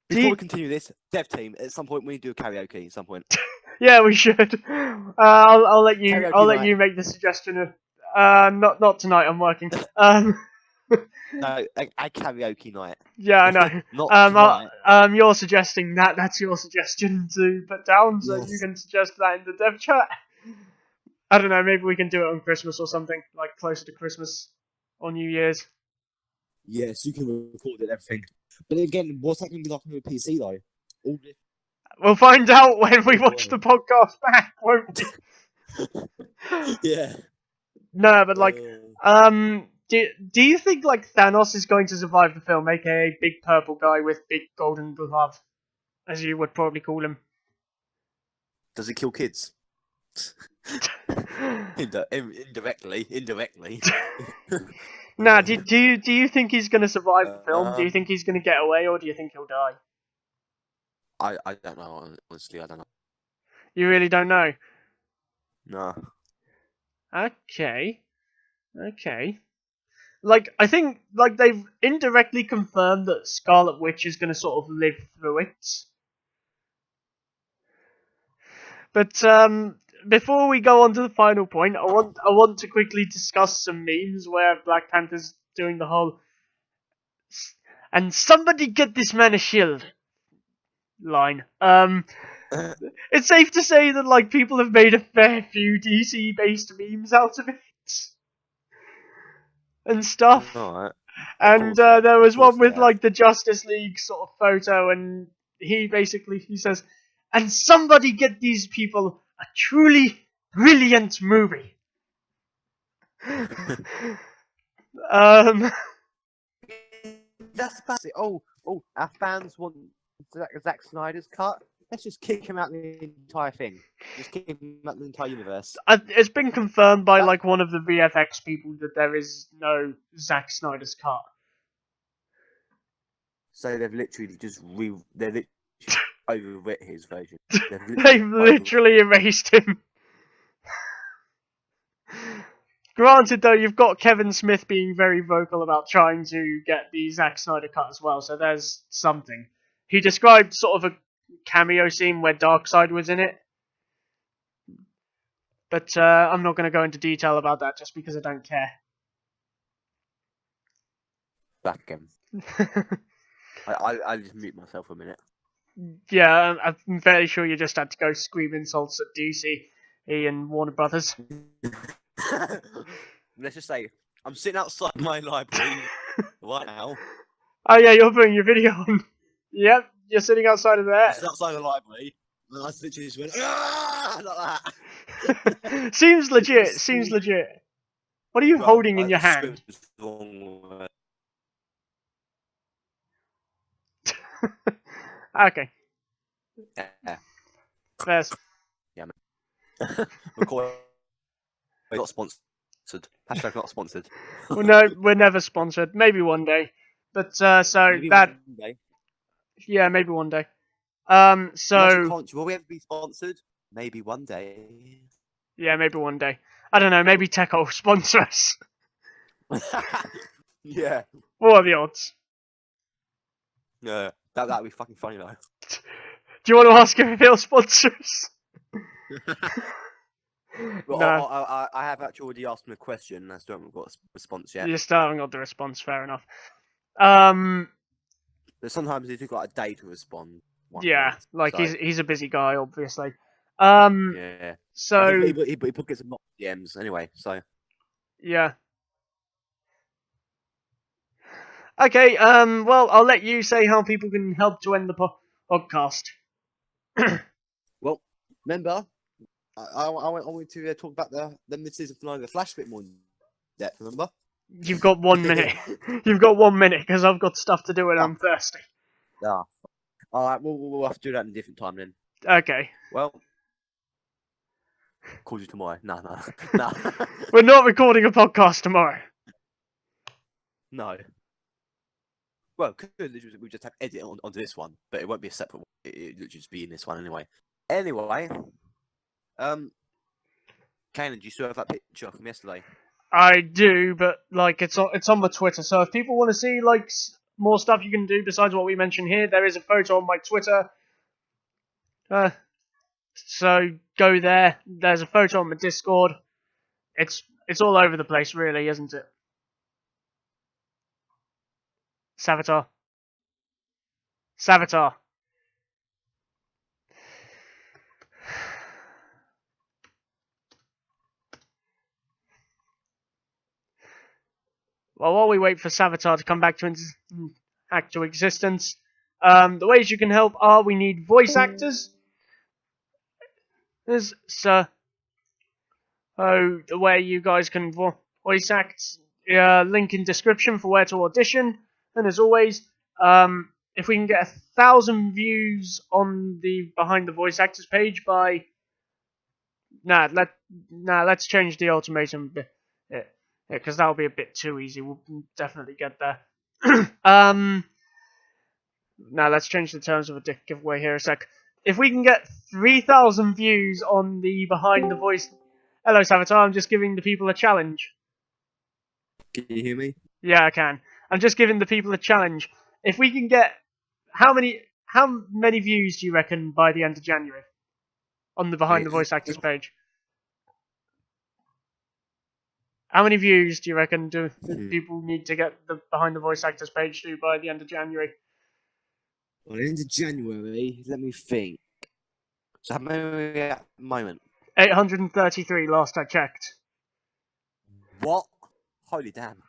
Do Before we you, continue this, dev team, at some point we need to do a karaoke. At some point, yeah, we should. I'll let you. karaoke I'll let night. you make the suggestion. Not tonight. I'm working. No, a karaoke night. Yeah, I know. Not tonight. You're suggesting that. That's your suggestion to put down, so you Yes. can suggest that in the dev chat. I don't know. Maybe we can do it on Christmas or something, like closer to Christmas or New Year's. Yes, you can record it, everything. But again, what's that going to be like on your PC though? All this. We'll find out when we watch the Wow. podcast back, won't we? Yeah. No, but like, do you think like Thanos is going to survive the film, aka big purple guy with big golden glove, as you would probably call him? Does it kill kids? Indirectly. Nah, do you think he's going to survive the film? Do you Um, think he's going to get away, or do you think he'll die? I don't know. Honestly, I don't know. You really don't know. No. Okay. Like, I think like they've indirectly confirmed that Scarlet Witch is going to sort of live through it. But before we go on to the final point, I want to quickly discuss some memes where Black Panther's doing the whole "and somebody get this man a shield" line. It's safe to say that like people have made a fair few DC based memes out of it and stuff. Alright. And there was one with like the Justice League sort of photo, and he says, "And somebody get these people a truly brilliant movie." um, That's about it. Oh, our fans want Zack Snyder's cut. Let's just kick him out the entire thing. Just kick him out the entire universe. it's been confirmed by like one of the VFX people that there is no Zack Snyder's cut. So they've literally just overwrit his version. They've literally erased him. Granted, though, you've got Kevin Smith being very vocal about trying to get the Zack Snyder cut as well, so there's something. He described sort of a cameo scene where Darkseid was in it, but I'm not going to go into detail about that just because I don't care. Back again. I just mute myself for a minute. Yeah, I'm fairly sure you just had to go scream insults at DC and Warner Brothers. Let's just say, I'm sitting outside my library right now. Oh yeah, you're putting your video on. Yep, you're sitting outside of there. Just outside the library, and I literally just went, ah! Like that. Seems legit. Seems legit. What are you holding in your hand? Okay. Yeah. There's. Yeah, man. Not sponsored. Hashtag not sponsored. Well, no, we're never sponsored. Maybe one day. But so Maybe that. one day. Yeah, maybe one day. So. Will we ever be sponsored? Maybe one day. Yeah, maybe one day. I don't know. Maybe Tech will sponsor us. Yeah. What are the odds? Yeah. That'd be fucking funny though. Do you want to ask if he'll sponsor us? Well, No. I have actually already asked him a question. I still haven't got a response yet. You still haven't got the response. Fair enough. But sometimes he took like a day to respond. Yeah, like so. he's a busy guy, obviously. Yeah. So he gets some DMs anyway. So. Yeah. Okay. Well, I'll let you say how people can help to end the podcast. Well, remember, I wanted to talk about the season finale of the Flash a bit more in depth. Remember? You've got 1 minute. You've got 1 minute because I've got stuff to do and I'm thirsty. Yeah. All right. We'll have to do that in a different time then. Okay. Well, call you tomorrow. No. We're not recording a podcast tomorrow. No. Well, we just have edit onto this one, but it won't be a separate one. It'll just be in this one anyway. Anyway, Kanan, do you still have that picture from yesterday? I do, but like it's on my Twitter. So if people want to see like more stuff you can do besides what we mentioned here, there is a photo on my Twitter. So go there. There's a photo on my Discord. It's all over the place, really, isn't it? Savitar. Well, while we wait for Savitar to come back to actual existence, the ways you can help are we need voice actors. So the way you guys can voice act, link in description for where to audition. And as always, if we can get 1,000 views on the Behind the Voice Actors page by... let's change the ultimatum bit. Yeah, because that'll be a bit too easy. We'll definitely get there. Let's change the terms of a giveaway here a sec. If we can get 3,000 views on the Behind the Voice... Hello, Savitar, I'm just giving the people a challenge. Can you hear me? Yeah, I can. I'm just giving the people a challenge. If we can get... How many views do you reckon by the end of January? On the Behind the Voice Actors page? How many views do you reckon do people need to get the Behind the Voice Actors page to by the end of January? By the end of January, let me think. So how many are we at the moment? 833 last I checked. What? Holy damn.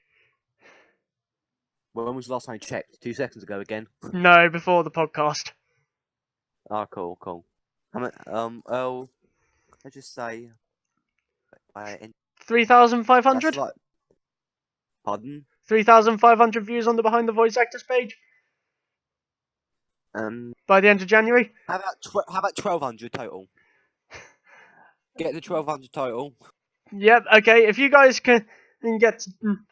Well, when was the last time you checked? 2 seconds ago again? No, before the podcast. Oh, cool. How many, I just say... 3,500? Like, pardon? 3,500 views on the Behind the Voice Actors page? By the end of January? How about 1,200 total? Get the 1,200 total. Yep, okay. If you guys can get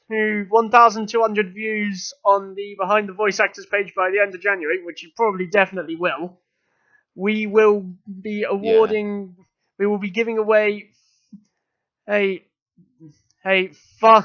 to 1,200 views on the Behind the Voice Actors page by the end of January, which you probably definitely will, we will be awarding... Yeah. We will be giving away a hey, 5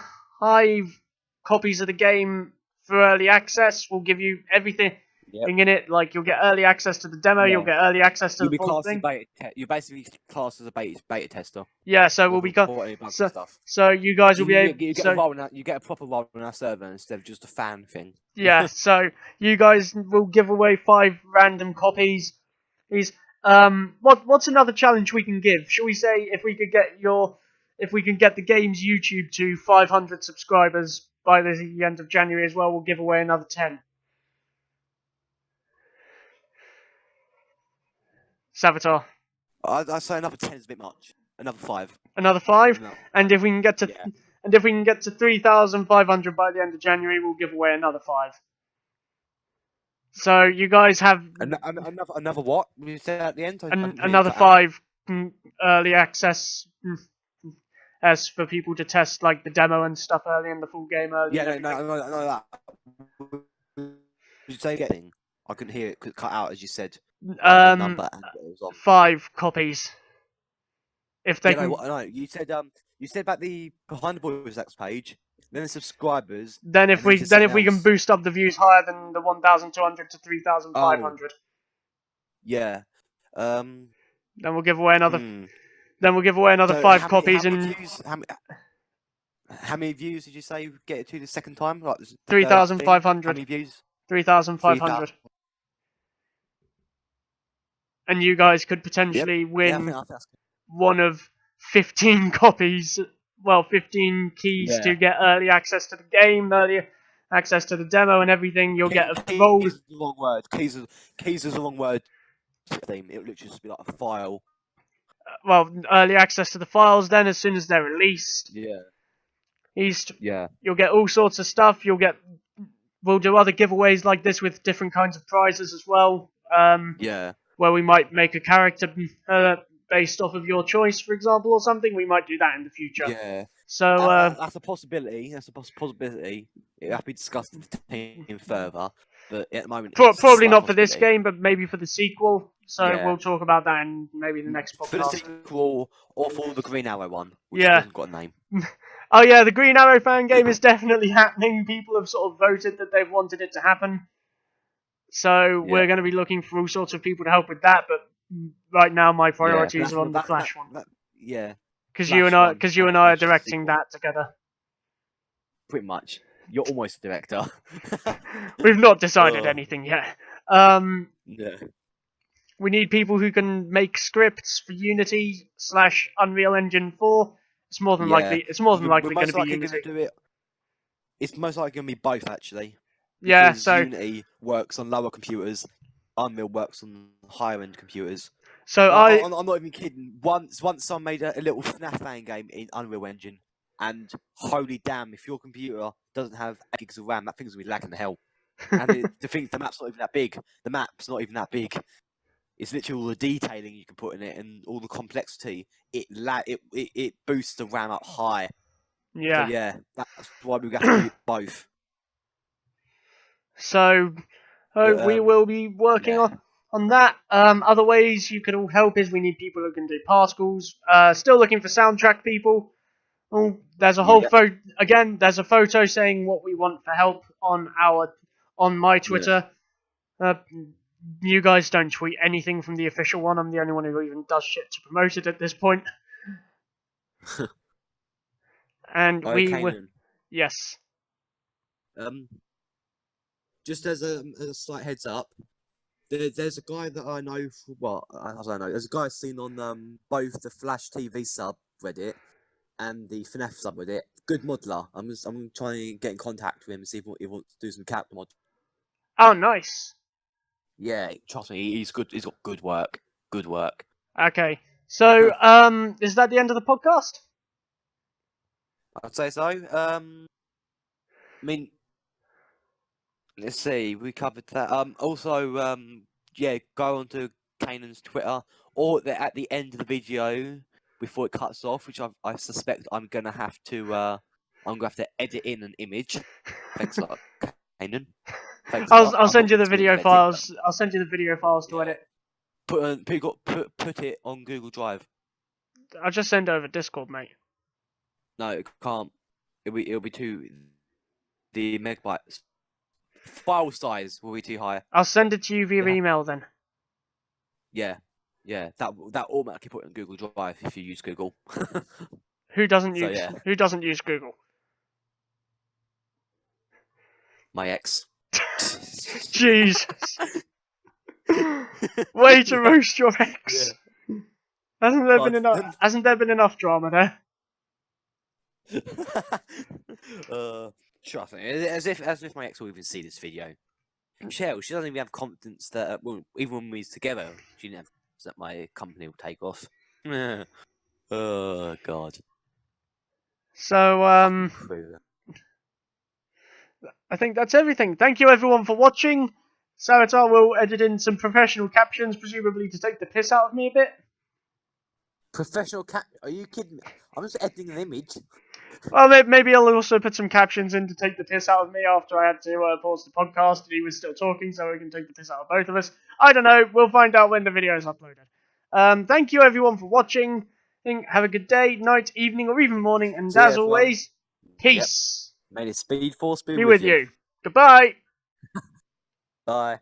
copies of the game for early access. We'll give you everything Yep. in it. Like, you'll get early access to the demo, Yeah. you'll get early access to You'll the be full classed as thing. you're basically classed as a beta tester. Yeah, so we'll With be reporting bugs and stuff. so you guys will You, be you, able. you get a So role in you get a proper role in our server instead of just a fan thing. yeah, so you guys will give away 5 random copies. What's another challenge we can give? Shall we say if we could get the game's YouTube to 500 subscribers by the end of January as well, we'll give away another 10. Saboteur. I say another 10 is a bit much. Another 5. Another 5, No. and if we can get to Yeah. 3,500 by the end of January, we'll give away another 5. So you guys have Another what? You said at the end? I didn't hear you another cut out. 5 early access as for people to test like the demo and stuff early and the full game early. Yeah, no, that. Did you say getting? I couldn't hear it cut out as you said. Like the number and what it was on. 5 copies. If they Yeah, can. no, you said about the behind the voice page, then the subscribers. Then if and then you we said then if something we can else. boost up the views higher than the 1,200 to 3,500, Yeah. then we'll give away another. Hmm. Then we'll give away another So 5 how copies many and views? How many views did you say you get it to the second time? Like the third thing? 3,500. How many views? 3,500. And you guys could Yep. potentially Yeah, win I think that's one of 15 copies. Well, 15 keys Yeah. to get early access to the game, early access to the demo, and everything. You'll get a roll. Keys is the wrong word. Keys is the wrong word. Theme. It would literally just be like a file. Well, early access to the files. Then, as soon as they're released, Yeah. you'll get all sorts of stuff. We'll do other giveaways like this with different kinds of prizes as well. Yeah. Where we might make a character based off of your choice, for example, or something. We might do that in the future. Yeah. So that's a possibility. That's a possibility. It will have to be discussed with the team further. But at the moment, it's a probably slight not for this possibility. game, but maybe for the sequel. So Yeah. we'll talk about that in maybe the next For the podcast. sequel or for the Green Arrow one, which Yeah. hasn't got a name. Oh yeah, the Green Arrow fan game is definitely happening. People have sort of voted that they've wanted it to happen. So we're going to be looking for all sorts of people to help with that. But right now, my priorities are on the Flash one. Yeah. Because you and I are directing that together. Pretty much. You're almost a director. We've not decided anything yet. Yeah. We need people who can make scripts for Unity / Unreal Engine 4. It's more than likely. It's more than likely going to be Unity. It's most likely going to be both, actually. Yeah. Because So Unity works on lower computers. Unreal works on higher end computers. So I'm not even kidding. Once someone made a little FNAF fan game in Unreal Engine, and holy damn, if your computer doesn't have 8 gigs of RAM, that thing's gonna be lagging the hell. And the map's not even that big. The map's not even that big. It's literally all the detailing you can put in it and all the complexity. It boosts the RAM up high. Yeah. So yeah, that's why we have to do both. So we will be working on that. Other ways you could all help is we need people who can do particles. Still looking for soundtrack people. Oh, there's a whole photo. Again, there's a photo saying what we want for help on my Twitter. You guys don't tweet anything from the official one. I'm the only one who even does shit to promote it at this point. And we will. Yes. Just as a slight heads up, there's a guy that I know. Well, I don't know. There's a guy I've seen on both the Flash TV subreddit and the FNAF subreddit. Good modeler. I'm trying to get in contact with him and see if he wants to do some character mod. Oh, nice. Yeah, trust me, he's good. He's got good work. Good work. Okay. So, is that the end of the podcast? I'd say so. I mean, let's see. We covered that. Also, yeah, go onto Kanan's Twitter, or at the end of the video before it cuts off, which I suspect I'm gonna have to edit in an image. Thanks a lot, Kanan. I'll send you the video files. I'll send you the video files to edit. Put it on Google Drive. I'll just send over Discord, mate. No, it can't. It'll be too. The megabytes file size will be too high. I'll send it to you via Yeah. email then. Yeah, that automatically put it on Google Drive if you use Google. Who doesn't So, use yeah. Who doesn't use Google? My ex. Jesus. Way to roast your ex. Hasn't there been enough? Pardon? Hasn't there been enough drama there? Trust me, as if my ex will even see this video. Michelle, she doesn't even have confidence that well, even when we was together, she didn't have confidence that my company will take off. Oh God. So, Fucking crew. I think that's everything. Thank you everyone for watching. Savitar will edit in some professional captions, presumably to take the piss out of me a bit. Professional cat? Are you kidding me? I'm just editing an image. Well, maybe I'll also put some captions in to take the piss out of me after I had to pause the podcast and he was still talking, so we can take the piss out of both of us. I don't know. We'll find out when the video is uploaded. Thank you everyone for watching. Have a good day, night, evening, or even morning. And See you, as everyone. always, peace. May the Speed Force be Be with with you. Goodbye. Bye.